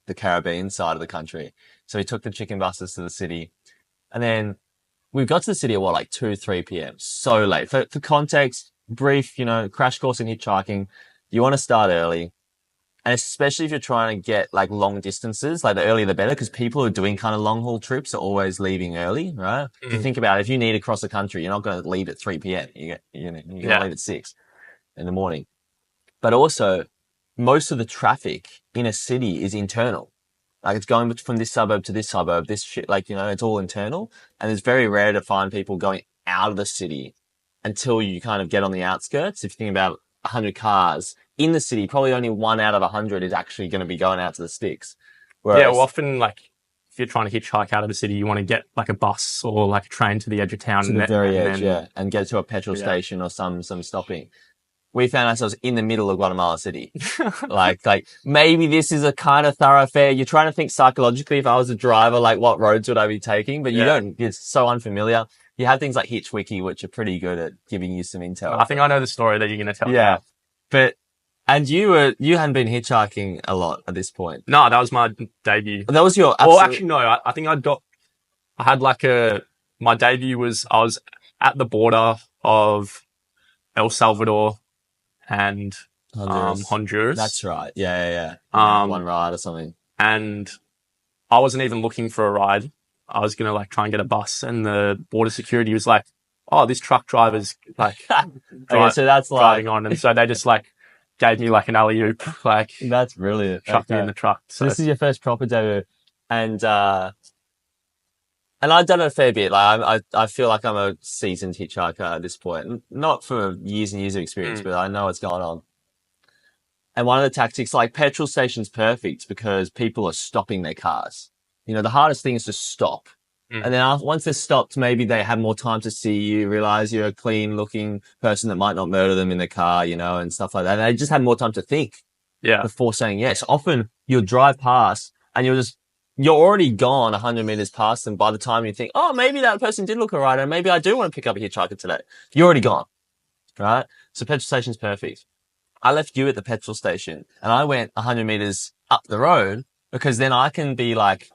the Caribbean side of the country. So we took the chicken buses to the city, and then we got to the city at what, like 2, 3 p.m. So late. For context, brief, crash course in hitchhiking, you want to start early. And especially if you're trying to get like long distances, like the earlier the better, because people who are doing kind of long haul trips are always leaving early, right? If you think about it, if you need to cross the country, you're not going to leave at 3 p.m. You're going to leave at 6 in the morning. But also, most of the traffic in a city is internal. Like it's going from this suburb to this suburb, this shit, like, it's all internal. And it's very rare to find people going out of the city until you kind of get on the outskirts. If you think about 100 cars in the city, probably only 1 out of 100 is actually going to be going out to the sticks. Whereas, Yeah, well, often like if you're trying to hitchhike out of the city, you want to get like a bus or like a train to the edge of town, To the very edge, then yeah, and get to a petrol station or some stopping. We found ourselves in the middle of Guatemala City. like maybe this is a kind of thoroughfare. You're trying to think psychologically, if I was a driver, like what roads would I be taking? But you don't, it's so unfamiliar. You have things like HitchWiki, which are pretty good at giving you some intel. I think I know the story that you're going to tell. Yeah. But, and you hadn't been hitchhiking a lot at this point. No, that was my debut. That was your Well, actually, no, I think I had like my debut was, I was at the border of El Salvador and Honduras. That's right. Yeah. One ride or something. And I wasn't even looking for a ride. I was going to like try and get a bus, and the border security was like, oh, this truck driver's like so that's driving on. And so they just like gave me like an alley-oop, like that's brilliant. Chucked me in the truck. So this is your first proper debut. And I've done it a fair bit. Like I feel like I'm a seasoned hitchhiker at this point. Not for years and years of experience, but I know what's going on. And one of the tactics, like petrol station's perfect because people are stopping their cars. The hardest thing is to stop. And then once they're stopped, maybe they have more time to see you, realize you're a clean looking person that might not murder them in the car, and stuff like that. And they just have more time to think before saying yes. Often you'll drive past and you're already gone 100 meters past them by the time you think, oh, maybe that person did look all right, and maybe I do want to pick up a hitchhiker today. You're already gone, right? So petrol station's perfect. I left you at the petrol station and I went 100 meters up the road because then I can be like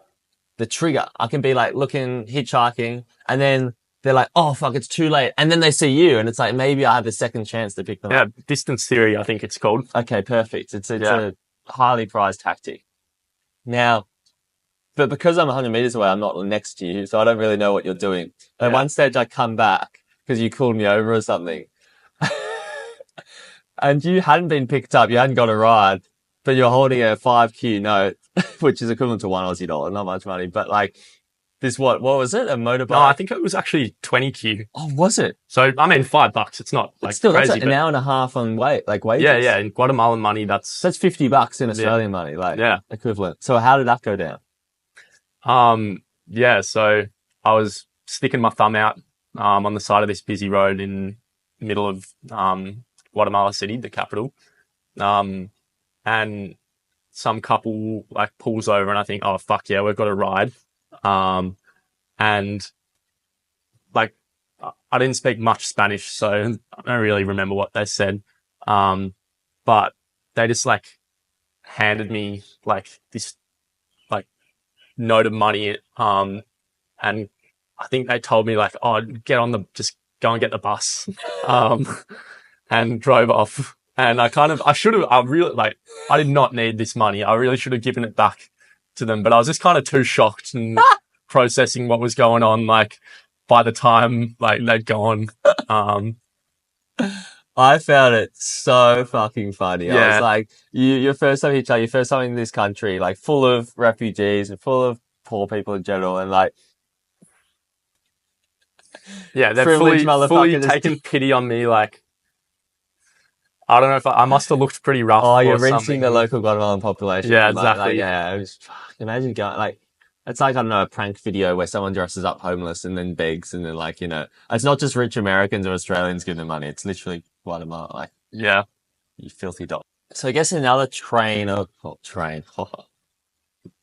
the trigger. I can be like looking, hitchhiking, and then they're like, oh, fuck, it's too late. And then they see you and it's like, maybe I have a second chance to pick them up. Yeah, distance theory, I think it's called. Okay, perfect. It's a highly prized tactic. Now, but because I'm 100 meters away, I'm not next to you, so I don't really know what you're doing. At one stage, I come back because you called me over or something. And you hadn't been picked up. You hadn't got a ride, but you're holding a 5Q note, which is equivalent to $1 not much money. But like this, what was it? A motorbike? No, I think it was actually 20Q. Oh, was it? So, I mean, $5. It's not like still, crazy. That's an hour and a half on wages. Yeah. In Guatemalan money, that's $50 in Australian money, equivalent. So how did that go down? So I was sticking my thumb out, on the side of this busy road in the middle of, Guatemala City, the capital. And some couple like pulls over and I think, oh, fuck yeah, we've got a ride. And like, I didn't speak much Spanish, so I don't really remember what they said. But they just like handed me like this like note of money. And I think they told me like, oh, just go and get the bus. And drove off. And I did not need this money. I really should have given it back to them, but I was just kind of too shocked and processing what was going on. Like by the time like they'd gone, I found it so fucking funny. I was like, your first time hitchhiking, your first time in this country, like full of refugees and full of poor people in general. And like, they're fully taken pity on me. Like, I don't know if I must have looked pretty rough. Oh, you're rinsing the local Guatemalan population. Yeah, exactly. It was, imagine going like, it's like, I don't know, a prank video where someone dresses up homeless and then begs and then like, it's not just rich Americans or Australians giving them money. It's literally Guatemala. Like, you filthy dog. So I guess another train,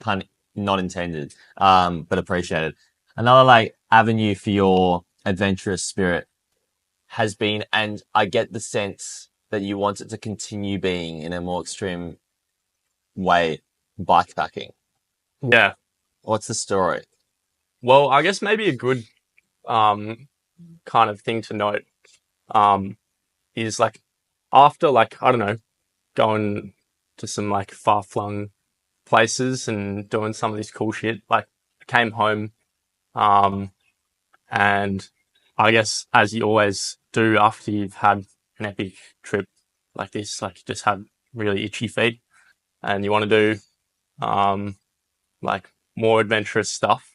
pun not intended, but appreciated. Another like avenue for your adventurous spirit has been, and I get the sense that you want it to continue being in a more extreme way, bikepacking. Yeah. What's the story? Well, I guess maybe a good kind of thing to note is like after like, I don't know, going to some like far-flung places and doing some of this cool shit, like I came home and I guess as you always do after you've had an epic trip like this, like you just had really itchy feet and you want to do like more adventurous stuff.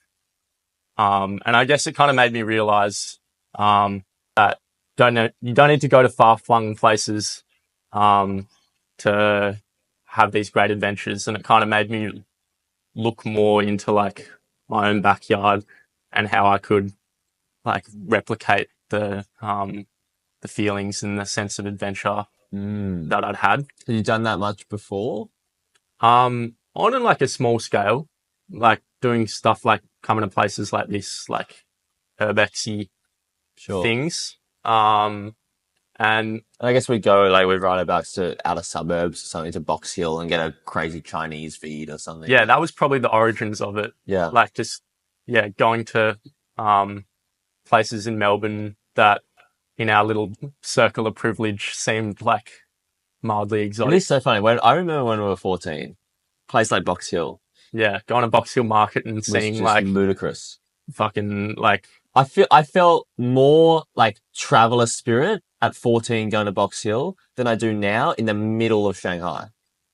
And I guess it kind of made me realize that you don't need to go to far-flung places to have these great adventures. And it kind of made me look more into like my own backyard and how I could like replicate the feelings and the sense of adventure that I'd had. Have you done that much before? On like a small scale, like doing stuff like coming to places like this, like Urbexy Sure. things. And I guess we'd ride our bikes to outer suburbs or something to Box Hill and get a crazy Chinese feed or something. yeah, that was probably the origins of it. Yeah. Like just, yeah, going to, places in Melbourne that in our little circle of privilege seemed like mildly It exotic. is so funny. I remember when we were 14, place like Box Hill Yeah, going to Box Hill Market and was seeing just like ludicrous. fucking like, I felt more like traveler spirit at 14 going to Box Hill than I do now in the middle of Shanghai.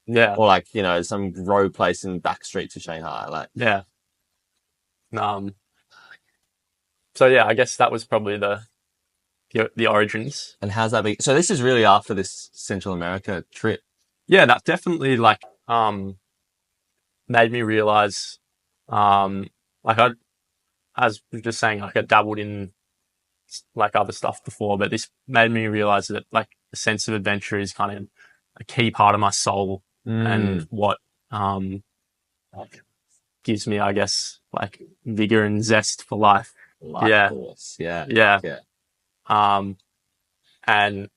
yeah, Or like, some road place in back streets of Shanghai. Like, yeah. So yeah, I guess that was probably the origins. and how's that be? So this is really after this Central America trip. Yeah, that definitely like made me realize like I as we were just saying, like I dabbled in like other stuff before, but this made me realize that like a sense of adventure is kind of a key part of my soul and what like gives me, I guess, like vigor and zest for life. Yeah. Course. Yeah. Yeah. Yeah. And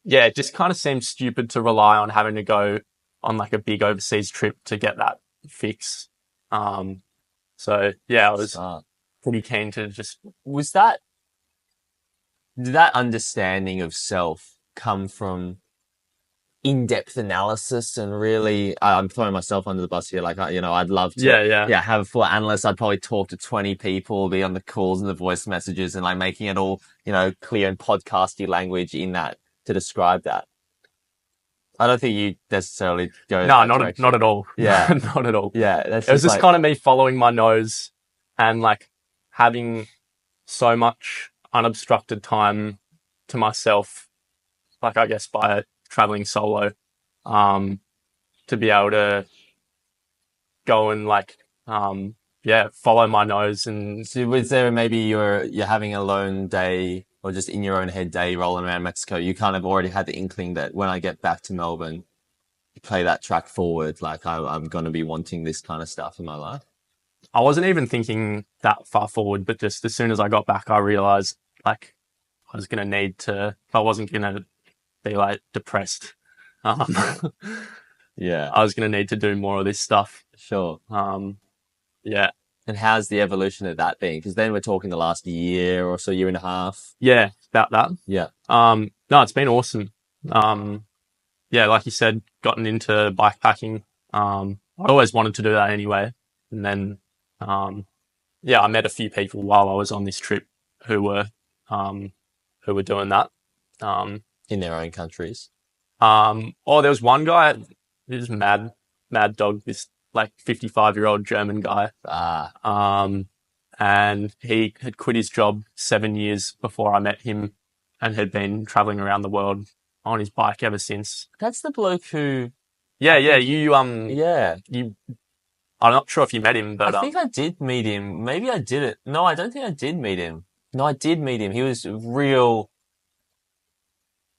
yeah, it just kind of seems stupid to rely on having to go on like a big overseas trip to get that fix. So yeah, I was Smart. pretty keen to just, Did that understanding of self come from in-depth analysis and really, I'm throwing myself under the bus here. Like, I'd love to, have a full analyst. I'd probably talk to 20 people, be on the calls and the voice messages and like making it all, clear and podcasty language in that to describe that. I don't think you necessarily go. No, not at all. Yeah. Not at all. Yeah. It was just kind of me following my nose and like having so much unobstructed time to myself, like I guess by traveling solo, to be able to go and like, follow my nose. And so was there maybe you're having a lone day or just in your own head day rolling around Mexico? You kind of already had the inkling that when I get back to Melbourne, you play that track forward. Like I'm going to be wanting this kind of stuff in my life. I wasn't even thinking that far forward, but just as soon as I got back, I realized like I was going to need to, if I wasn't going to be like depressed, Yeah, I was going to need to do more of this stuff. sure. Yeah. And how's the evolution of that been? Because then we're talking the last year or so, year and a half. Yeah, about that. Yeah. No, it's been awesome. Yeah, like you said, gotten into bikepacking. I always wanted to do that anyway. And then, I met a few people while I was on this trip who were doing that. In their own countries. There was one guy, he was mad dog, this like 55-year-old German guy. And he had quit his job 7 years before I met him and had been traveling around the world on his bike ever since. That's the bloke who. Yeah, Yeah. I'm not sure if you met him, but I think I did meet him. Maybe I did it. No, I don't think I did meet him. No, I did meet him. He was real,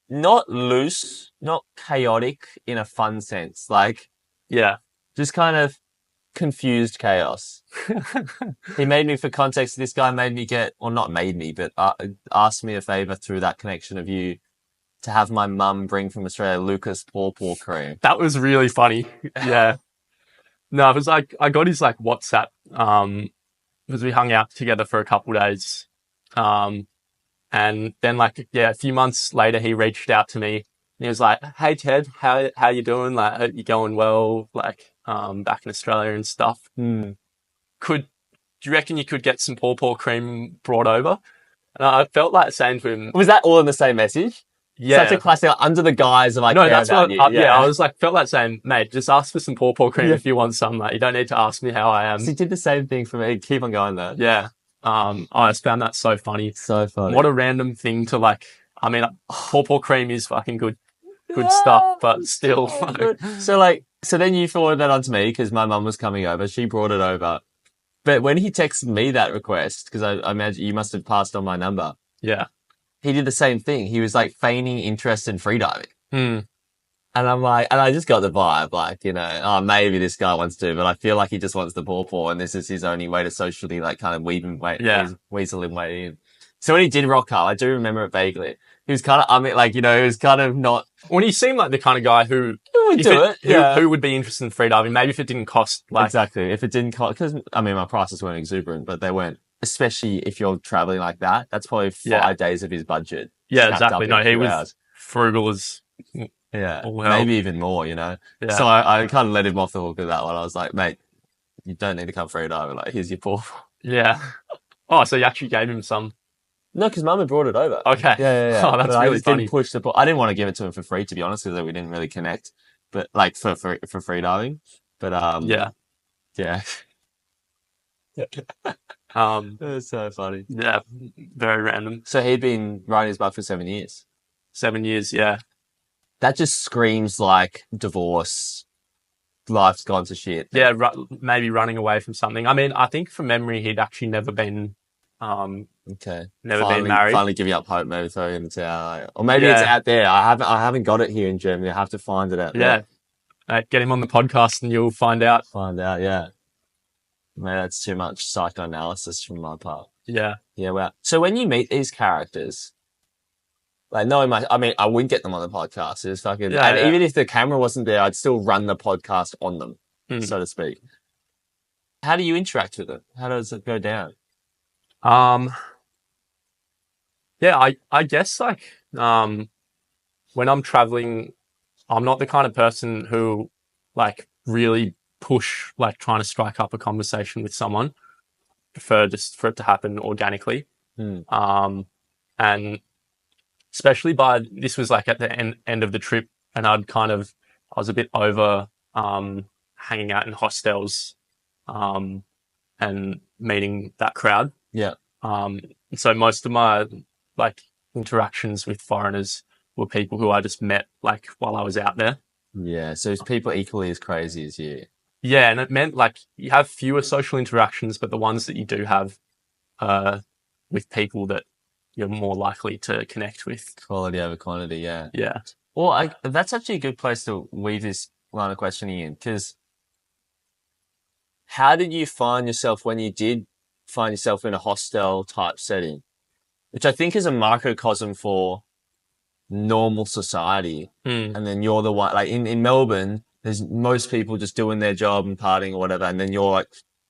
not loose, not chaotic in a fun sense. Like, yeah, just kind of confused chaos. He made me, for context, this guy made me not made me, but asked me a favor through that connection of you to have my mum bring from Australia Lucas pawpaw cream. that was really funny. Yeah. No, it was like, I got his like WhatsApp, because we hung out together for a couple of days. And then like, a few months later, he reached out to me and he was like, "Hey Ted, how you doing? Like, hope you're going well, like, back in Australia and stuff. Do you reckon you could get some pawpaw cream brought over?" And I felt like saying to him, Was that all in the same message? yeah. Such a classic, under the guise of No, that's what, I was. was like, felt like saying, "Mate, just ask for some pawpaw cream if you want some. Like, you don't need to ask me how I am." So he did the same thing for me. Keep on going though. Yeah. I just found that so funny. So funny. What a random thing to like, I mean, pawpaw cream is fucking good stuff, but still. So then you forwarded that on to me because my mum was coming over. She brought it over. But when he texted me that request, because I imagine you must have passed on my number, Yeah. he did the same thing. He was like feigning interest in freediving. Hmm. And I'm like, and I just got the vibe, like, oh, maybe this guy wants to, but I feel like he just wants the paw, and this is his only way to socially, like, kind of Yeah. weasel him way in. So when he did rock up, I do remember it vaguely. He was kind of, I mean, like, he was kind of not. When he seemed like the kind of guy who would do it, yeah. Who would be interested in freediving, maybe if it didn't cost, like. Exactly. If it didn't cost, because, I mean, my prices weren't exuberant, but they weren't, especially if you're traveling like that. That's probably 5 days of his budget. Yeah, exactly. No, he was hours. frugal as. Yeah, all hell. maybe even more, Yeah. So I kind of let him off the hook with that one. I was like, mate, you don't need to come freediving. Like, here's your paw. Yeah. Oh, so you actually gave him some. No, because Mum had brought it over. Okay. Yeah. Oh, that's but really funny. Didn't push the paw. I didn't want to give it to him for free, to be honest, because we didn't really connect. But like for freediving. But Yeah. Yeah. It was so funny. Yeah. Very random. So he'd been riding his bike for 7 years. 7 years. Yeah. That just screams like divorce. Life's gone to shit. Yeah. Maybe running away from something. I mean, I think from memory, he'd actually never been. Okay. Never been married. Finally giving up hope. Maybe throwing in the towel, or maybe it's out there. I haven't got it here in Germany. I have to find it out there. Yeah. Get him on the podcast, and you'll find out. Yeah. Maybe that's too much psychoanalysis from my part. Yeah. Yeah. Well, so when you meet these characters, like knowing I wouldn't get them on the podcast. It's fucking, even if the camera wasn't there, I'd still run the podcast on them, so to speak. How do you interact with them? How does it go down? Yeah, I guess like, when I'm traveling, I'm not the kind of person who like really push, like trying to strike up a conversation with someone. Prefer just for it to happen organically. And especially this was like at the end of the trip, and I was a bit over, hanging out in hostels, and meeting that crowd. Yeah. So most of my like interactions with foreigners were people who I just met like while I was out there. Yeah. So it's people equally as crazy as you. Yeah. And it meant like you have fewer social interactions, but the ones that you do have, with people that you're more likely to connect with. Quality over quantity. Yeah. Yeah. Well, that's actually a good place to weave this line of questioning in, because how did you find yourself when you did find yourself in a hostel type setting, which I think is a microcosm for normal society. And then you're the one, like in Melbourne, there's most people just doing their job and partying or whatever. And then you're like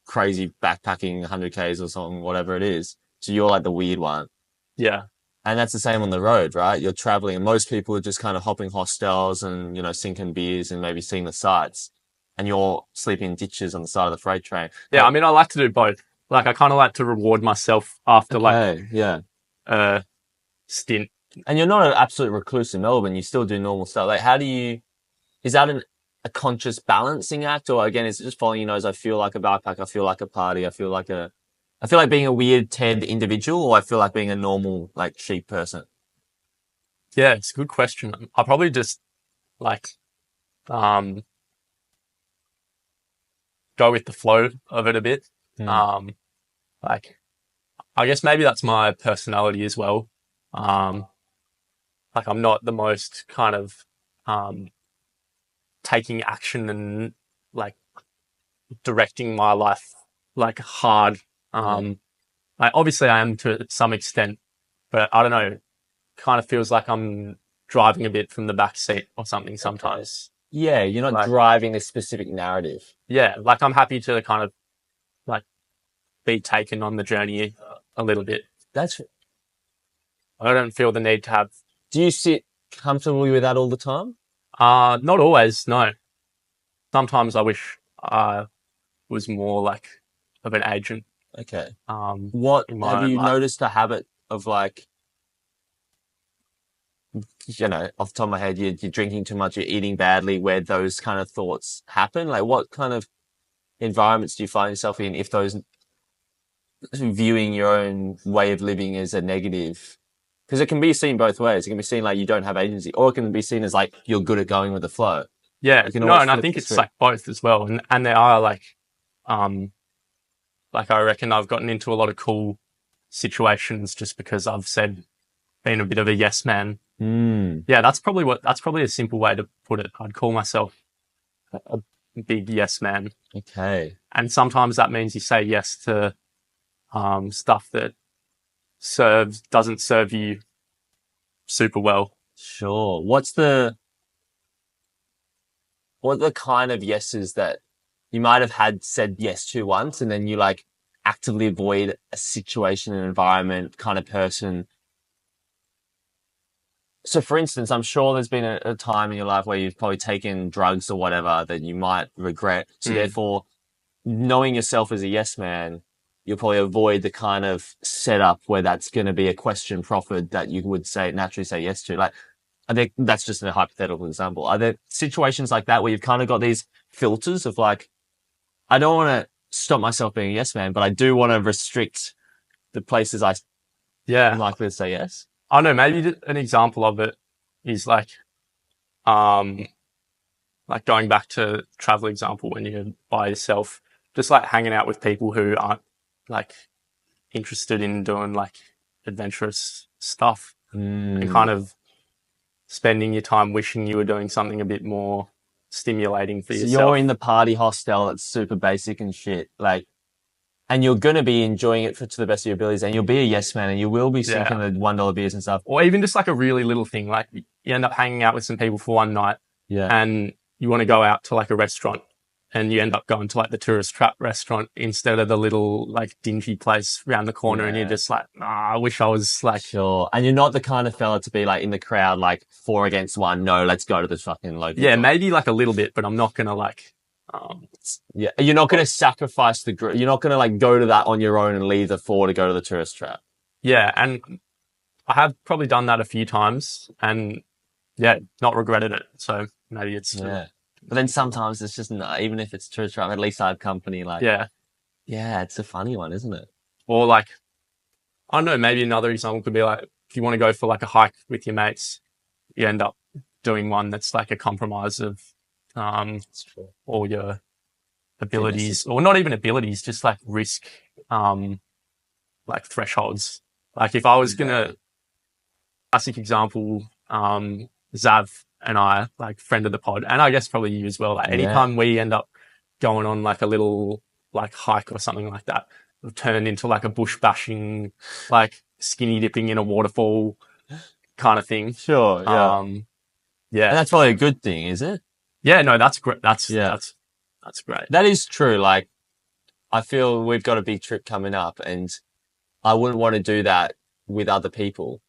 crazy backpacking 100 Ks or something, whatever it is. So you're like the weird one. Yeah. And that's the same on the road, right? You're traveling and most people are just kind of hopping hostels and, sinking beers and maybe seeing the sights. And you're sleeping in ditches on the side of the freight train. Yeah. I mean, I like to do both. Like, I kind of like to reward myself after a stint. And you're not an absolute recluse in Melbourne. You still do normal stuff. Like, is that a conscious balancing act? Or again, is it just following your nose? I feel like a backpack. I feel like a party. I feel like being a weird Ted individual, or I feel like being a normal, like, sheep person. Yeah, it's a good question. I'll probably just like, go with the flow of it a bit. Like, I guess maybe that's my personality as well. Like, I'm not the most kind of, taking action and like directing my life like hard. Obviously I am to some extent, but I don't know, kind of feels like I'm driving a bit from the back seat or something sometimes. Yeah, you're not driving a specific narrative. Yeah, like I'm happy to kind of like be taken on the journey a little bit. I don't feel the need to have. Do you sit comfortably with that all the time? Not always, no. Sometimes I wish I was more like of an agent. Okay. What have you noticed a habit of, like, off the top of my head, you're drinking too much, you're eating badly, where those kind of thoughts happen? Like, what kind of environments do you find yourself in if those viewing your own way of living as a negative? Because it can be seen both ways. It can be seen like you don't have agency, or it can be seen as like you're good at going with the flow. Yeah, no, and I think it's like both as well. And there are like, Like I reckon I've gotten into a lot of cool situations just because I've been a bit of a yes man. Mm, Yeah, that's probably a simple way to put it. I'd call myself a big yes man. okay. And sometimes that means you say yes to stuff that doesn't serve you super well. Sure. What are the kind of yeses that you might have had said yes to once and then you like actively avoid a situation, an environment, kind of person? So for instance, I'm sure there's been a time in your life where you've probably taken drugs or whatever that you might regret. So Mm. therefore, knowing yourself as a yes man, you'll probably avoid the kind of setup where that's going to be a question proffered that you would say naturally say yes to. Like, I think that's just a hypothetical example. Are there situations like that where you've kind of got these filters of like, I don't want to stop myself being a yes man, but I do want to restrict the places I'm Yeah. likely to say yes? I don't know, maybe an example of it is um, like going back to travel example when you're by yourself, just like hanging out with people who aren't like interested in doing like adventurous stuff and Mm. kind of spending your time wishing you were doing something a bit more stimulating for So you're in yourself. the party hostel that's super basic and shit. Like, and you're going to be enjoying it to the best of your abilities and you'll be a yes man and you will be sinking Yeah. the $1 beers and stuff. Or even just like a really little thing, like you end up hanging out with some people for one night Yeah. and you want to go out to like a restaurant and you end up going to like the tourist trap restaurant instead of the little like dingy place around the corner and you're Yeah. just like, I wish I was like, Sure. And you're not the kind of fella to be like in the crowd, like 4 against 1. No, let's go to the fucking local yeah, joint. maybe like a little bit, but I'm not going to like, Yeah. You're not going to sacrifice the group. You're not going to like go to that on your own and leave the 4 to go to the tourist trap. yeah. And I have probably done that a few times and yeah, not regretted it. So maybe it's, Yeah. But then sometimes it's just, no, even if it's tourist trap, at least I have company. Like, yeah. yeah, it's a funny one, isn't it? Or like, I don't know, maybe another example could be like, if you want to go for like a hike with your mates, you end up doing one that's like a compromise of It's true. all your Fitness. abilities, or not even abilities, just like risk like thresholds. Like if I was gonna, classic example, Zav and I, like friend of the pod, and I guess probably you as well, like Yeah. anytime we end up going on like a little like hike or something like that, it'll turn into like a bush bashing, like skinny dipping in a waterfall kind of thing. Sure. Yeah. And Yeah. that's probably a good thing, is it? Yeah, no, that's great. Yeah. That's great. That is true. Like, I feel we've got a big trip coming up and I wouldn't want to do that with other people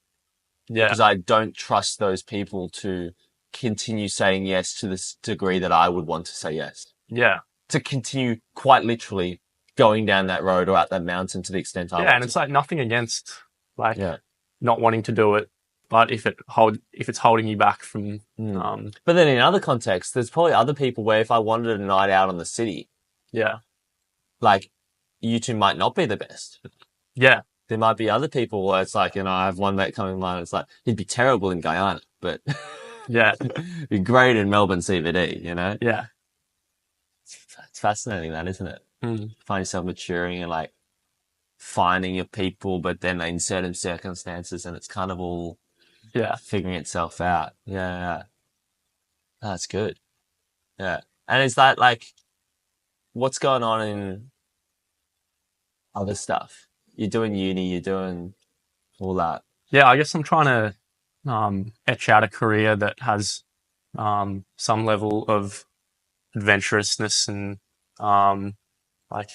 Yeah. because I don't trust those people to continue saying yes to this degree that I would want to say yes. Yeah. To continue quite literally going down that road or out that mountain to the extent I Yeah. want And to. it's like nothing against like Yeah. not wanting to do it, but if it's holding you back from, But then in other contexts, there's probably other people where if I wanted a night out on the city, yeah. like you two might not be the best. Yeah. There might be other people where it's like, I have one mate coming in mind. It's like, he'd be terrible in Guyana, but Yeah. be great in Melbourne CBD, Yeah. It's fascinating that, isn't it? Mm. Find yourself maturing and like finding your people, but then in certain circumstances and it's kind of all Yeah. figuring itself out. Yeah. Yeah. That's good. Yeah. And is that like, what's going on in other stuff? You're doing uni, you're doing all that. Yeah. I guess I'm trying to, etch out a career that has, some level of adventurousness and, like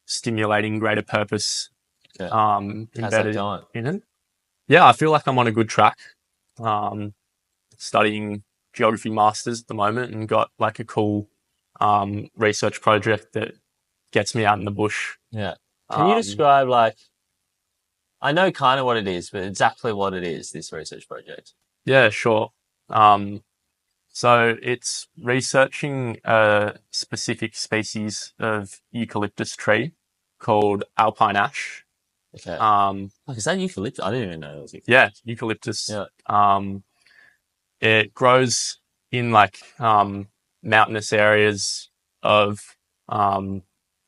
stimulating greater purpose, Yeah. How's that embedded going? in it. Yeah. I feel like I'm on a good track. Studying geography masters at the moment and got like a cool, research project that gets me out in the bush. Yeah. Can you describe like, I know kind of what it is, but exactly what it is, this research project? Yeah, sure. So it's researching a specific species of eucalyptus tree called Alpine Ash. Okay. Is that eucalyptus? I didn't even know it was eucalyptus. Yeah, eucalyptus. Yeah. It grows in like mountainous areas of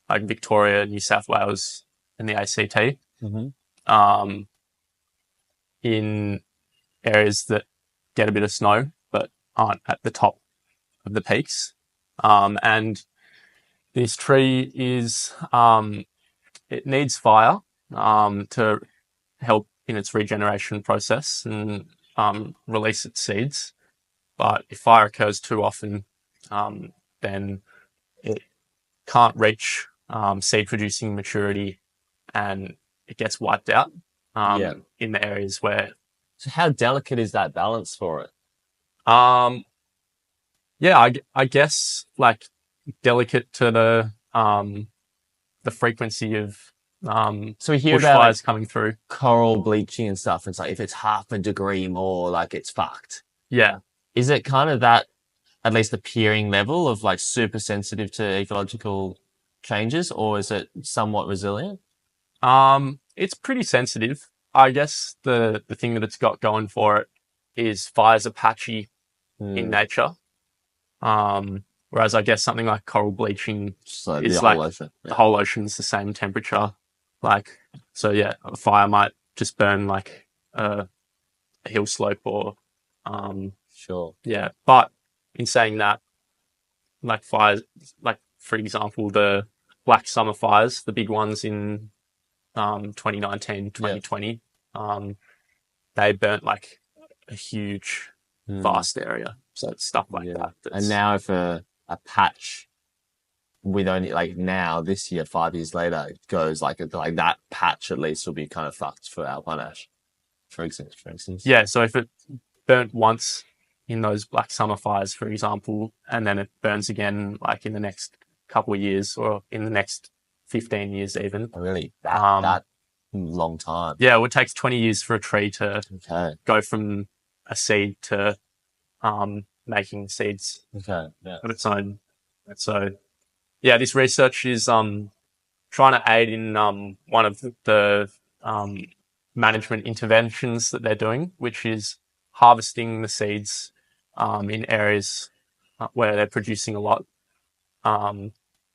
like Victoria, New South Wales, and the ACT. Mm-hmm. Um, in areas that get a bit of snow but aren't at the top of the peaks. And this tree is it needs fire to help in its regeneration process and release its seeds. But if fire occurs too often, then it can't reach seed producing maturity and it gets wiped out Yeah. in the areas where. So how delicate is that balance for it? Um, yeah, I guess like delicate to the frequency of So we hear about like bushfires coming through. coral bleaching and stuff. It's like if it's half a degree more, like it's fucked. Yeah. Is it kind of that, at least the peering level of like super sensitive to ecological changes, or is it somewhat resilient? It's pretty sensitive. I guess the thing that it's got going for it is fires are patchy in Mm. nature. Whereas I guess something like coral bleaching So is the like whole ocean. the Yeah. whole ocean's the same temperature. Like, so yeah, a fire might just burn like a hill slope or, Sure. yeah. But in saying that, like fires, like for example, the Black Summer fires, the big ones in 2019, Yeah. 2020, they burnt like a huge, Mm. vast area. So it's stuff like Yeah. that. And now if a patch with only like now this year, 5 years later, it goes like that patch at least will be kind of fucked for Alpine Ash, for instance. Yeah. So if it burnt once in those Black Summer fires, for example, and then it burns again like in the next couple of years or in the next 15 years even. Oh, really? That long time. Yeah, well, it takes 20 years for a tree to Okay. go from a seed to making seeds Okay. Yeah. of its own. And so, yeah, this research is trying to aid in one of the management interventions that they're doing, which is harvesting the seeds in areas where they're producing a lot,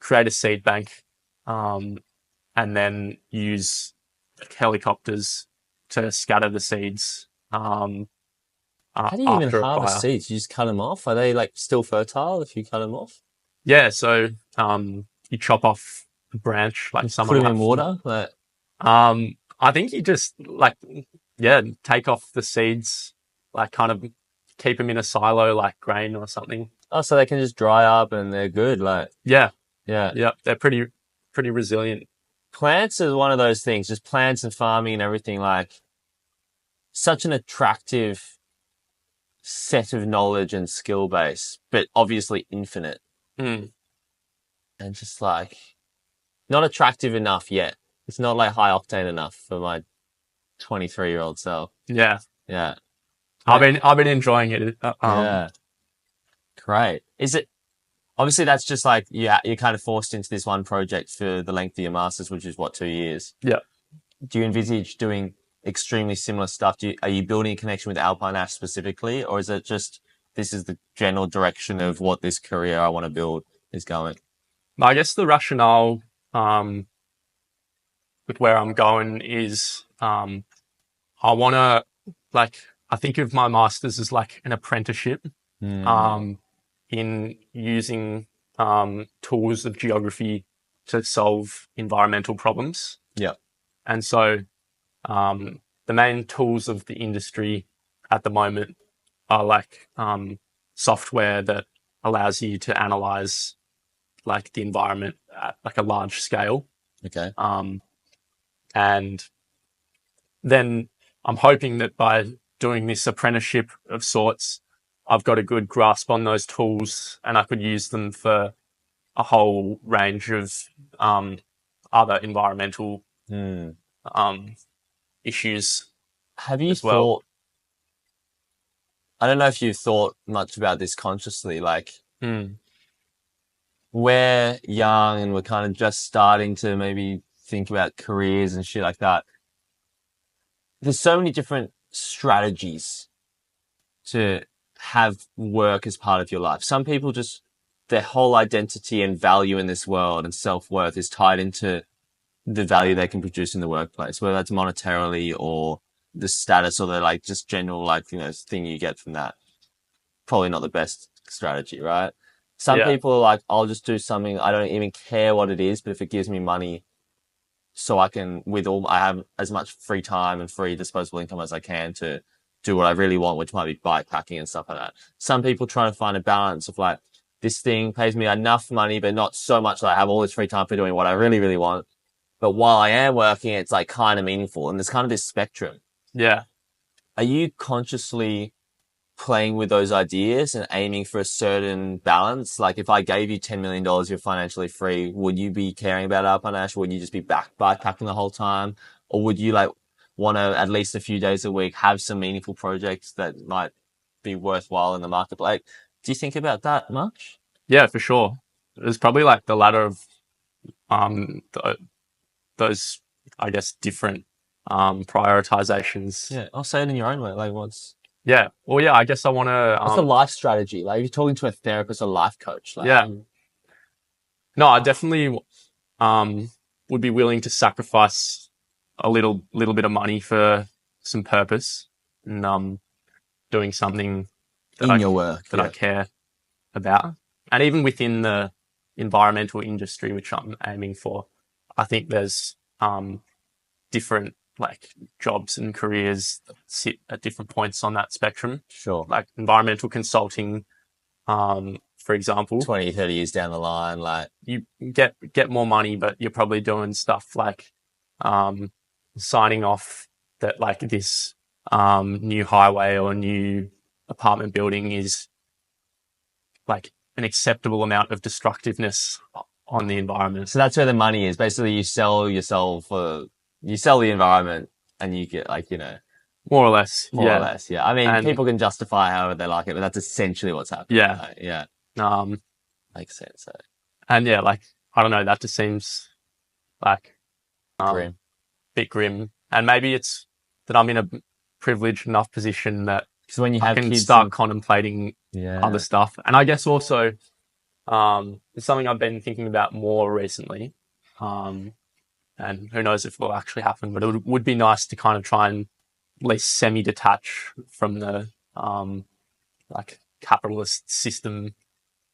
create a seed bank, and then use helicopters to scatter the seeds How do you even after a harvest fire. seeds? You just cut them off? Are they like still fertile if you cut them off? Yeah, so you chop off a branch, like Just someone put will them in have. water? Like, I think you just like, yeah, take off the seeds, like kind of keep them in a silo like grain or something. oh, so they can just dry up and they're good. Like, Yeah, yeah. yeah, they're pretty resilient. Plants is one of those things, just plants and farming and everything, like such an attractive set of knowledge and skill base, but obviously infinite Mm. and just like not attractive enough yet. It's not like high octane enough for my 23-year-old self. Yeah, Yeah. I've been enjoying it. Yeah. Great. Is it obviously that's just like you're kind of forced into this one project for the length of your masters, which is what, 2 years? Yeah. Do you envisage doing extremely similar stuff? Are you building a connection with Alpine Ash specifically, or is it just this is the general direction of what this career I want to build is going? I guess the rationale with where I'm going is I want to like I think of my masters as like an apprenticeship in using tools of geography to solve environmental problems. Yeah. And so the main tools of the industry at the moment are like software that allows you to analyze like the environment at like a large scale. Okay. And then I'm hoping that by doing this apprenticeship of sorts, I've got a good grasp on those tools and I could use them for a whole range of other environmental issues Have you as well. thought, I don't know if you've thought much about this consciously, like we're young and we're kind of just starting to maybe think about careers and shit like that. There's so many different strategies to have work as part of your life. Some people just their whole identity and value in this world and self-worth is tied into the value they can produce in the workplace, whether that's monetarily or the status or the like just general like, thing you get from that. Probably not the best strategy, right? Some Yeah. people are like, I'll just do something. I don't even care what it is, but if it gives me money so I can, I have as much free time and free disposable income as I can to do what I really want, which might be bikepacking and stuff like that. Some people try to find a balance of like, this thing pays me enough money, but not so much that I have all this free time for doing what I really, really want. But while I am working, it's like kind of meaningful. And there's kind of this spectrum. Yeah. Are you consciously playing with those ideas and aiming for a certain balance? Like if I gave you $10 million, you're financially free, would you be caring about Alpine Ash? Would you just be bikepacking the whole time? Or would you like want to at least a few days a week have some meaningful projects that might be worthwhile in the market? Like, do you think about that much? Yeah, for sure. It's probably like the latter of those, I guess, different prioritizations. Yeah, I'll say it in your own way. Like, Yeah. Well, yeah, I guess I want to. what's the life strategy? Like, if you're talking to a therapist or life coach, like, Yeah. No, I definitely would be willing to sacrifice a little bit of money for some purpose and doing something in your work that I care about. And even within the environmental industry, which I'm aiming for, I think there's different like jobs and careers that sit at different points on that spectrum. Sure. Like environmental consulting, for example, 20, 30 years down the line, like you get more money, but you're probably doing stuff like signing off that like this new highway or new apartment building is like an acceptable amount of destructiveness on the environment. So that's where the money is. Basically, you sell the environment and you get like, more or less. More or less. Yeah. I mean, people can justify however they like it, but that's essentially what's happening. Yeah. Right? Yeah. Makes sense. So. And yeah, like, I don't know, that just seems like Grim. Bit grim. And maybe it's that I'm in a privileged enough position that because when you have I can kids start contemplating other stuff. And I guess also it's something I've been thinking about more recently. And who knows if it will actually happen, but it would be nice to kind of try and at least semi-detach from the like capitalist system.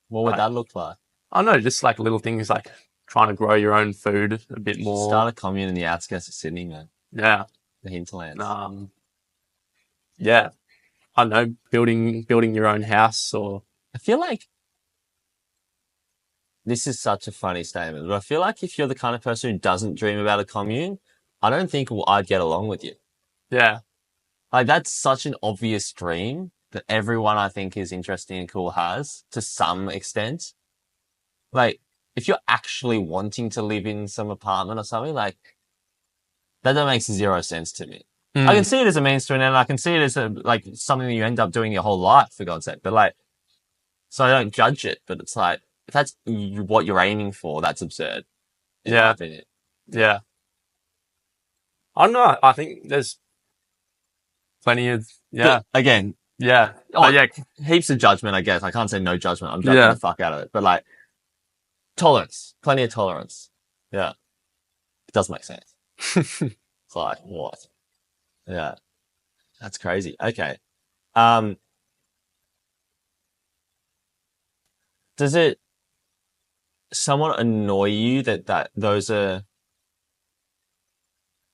What would that look like? I don't know, just like little things like trying to grow your own food a bit more. Start a commune in the outskirts of Sydney, man. Yeah. The hinterlands. Yeah. I don't know, building your own house or... I feel like this is such a funny statement, but I feel like if you're the kind of person who doesn't dream about a commune, I don't think I'd get along with you. Yeah. Like that's such an obvious dream that everyone I think is interesting and cool has to some extent. Like if you're actually wanting to live in some apartment or something, like that makes zero sense to me. I can see it as a means to an end. I can see it as like something that you end up doing your whole life, for God's sake. But like, so I don't judge it, but it's like, if that's what you're aiming for, that's absurd. Yeah. Yeah. I don't know. I think there's plenty of, But again. Yeah. Heaps of judgment, I guess. I can't say no judgment. I'm judging the fuck out of it. But like, tolerance. Plenty of tolerance. Yeah. It does make sense. It's like, what? Yeah. That's crazy. Okay. Does it somewhat annoy you that those are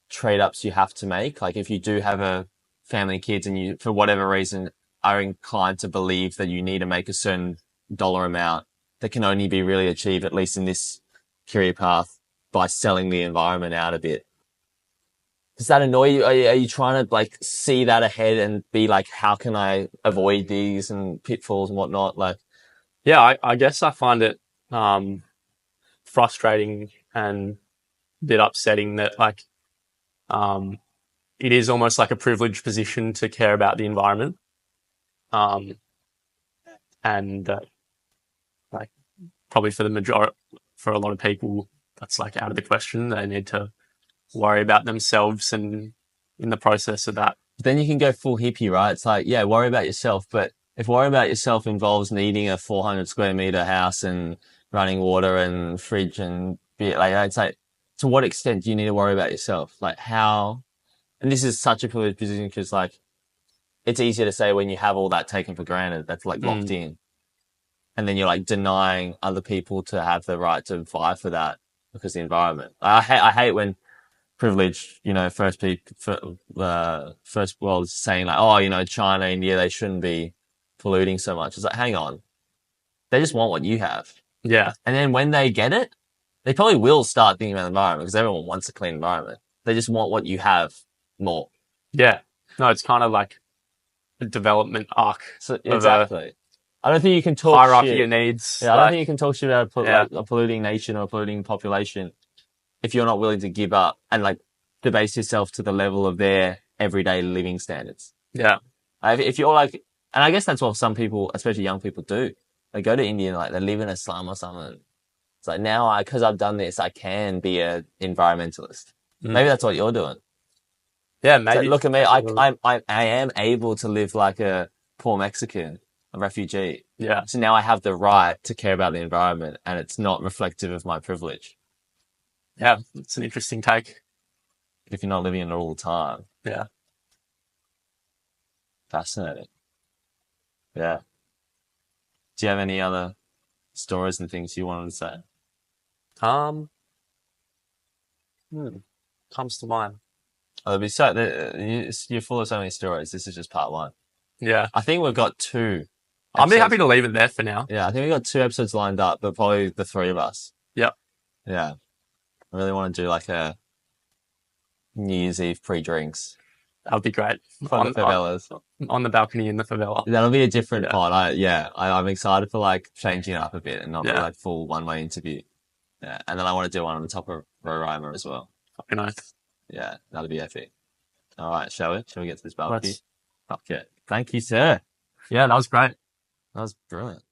trade-ups you have to make? Like if you do have a family and kids and you, for whatever reason, are inclined to believe that you need to make a certain dollar amount that can only be really achieved, at least in this career path, by selling the environment out a bit. Does that annoy you? Are you trying to like see that ahead and be like, how can I avoid these and pitfalls and whatnot? Like, yeah, I guess I find it frustrating and a bit upsetting that like it is almost like a privileged position to care about the environment, and like probably for a lot of people, that's like out of the question. They need to worry about themselves and in the process of that. Then you can go full hippie, right? It's like, yeah, worry about yourself, but if worry about yourself involves needing a 400 square meter house and running water and fridge and beer, like it's like, to what extent do you need to worry about yourself? Like how, and this is such a privileged position because like it's easier to say when you have all that taken for granted, that's like locked Mm. in. And then you're like denying other people to have the right to vie for that because of the environment. I hate when privileged, first world is saying like, oh, China, India, they shouldn't be polluting so much. It's like, hang on. They just want what you have. Yeah. And then when they get it, they probably will start thinking about the environment because everyone wants a clean environment. They just want what you have more. Yeah. No, it's kind of like a development arc So of a exactly. I don't think you can talk hierarchy shit. of needs. Yeah, I don't think you can talk shit about Yeah. like a polluting nation or a polluting population if you're not willing to give up and like debase yourself to the level of their everyday living standards. Yeah. If you're like, and I guess that's what some people, especially young people, do. They go to India and like they live in a slum or something. It's like now because I've done this, I can be a environmentalist. Mm. Maybe that's what you're doing. Yeah, It's like, maybe. look at me. I am able to live like a poor Mexican, a refugee. Yeah. So now I have the right to care about the environment and it's not reflective of my privilege. Yeah. It's an interesting take. If you're not living in it all the time. Yeah. Fascinating. Yeah. Do you have any other stories and things you wanted to say? Um, Comes to mind. Oh, you're full of so many stories. This is just part one. Yeah. I think we've got two. I'll be episodes. happy to leave it there for now. Yeah, I think we've got 2 episodes lined up, but probably the three of us. Yep. Yeah. I really want to do like a New Year's Eve pre-drinks. That would be great. On the favelas. On the balcony in the favela. That'll be a different Yeah. pod. I'm excited for like changing it up a bit and not be Yeah. like full one-way interview. Yeah. And then I want to do one on the top of Roraima as well. Fucking nice. Yeah, that'll be epic. All right, shall we? Shall we get to this barbecue? Let's- Fuck yeah. Thank you, sir. Yeah, that was great. That was brilliant.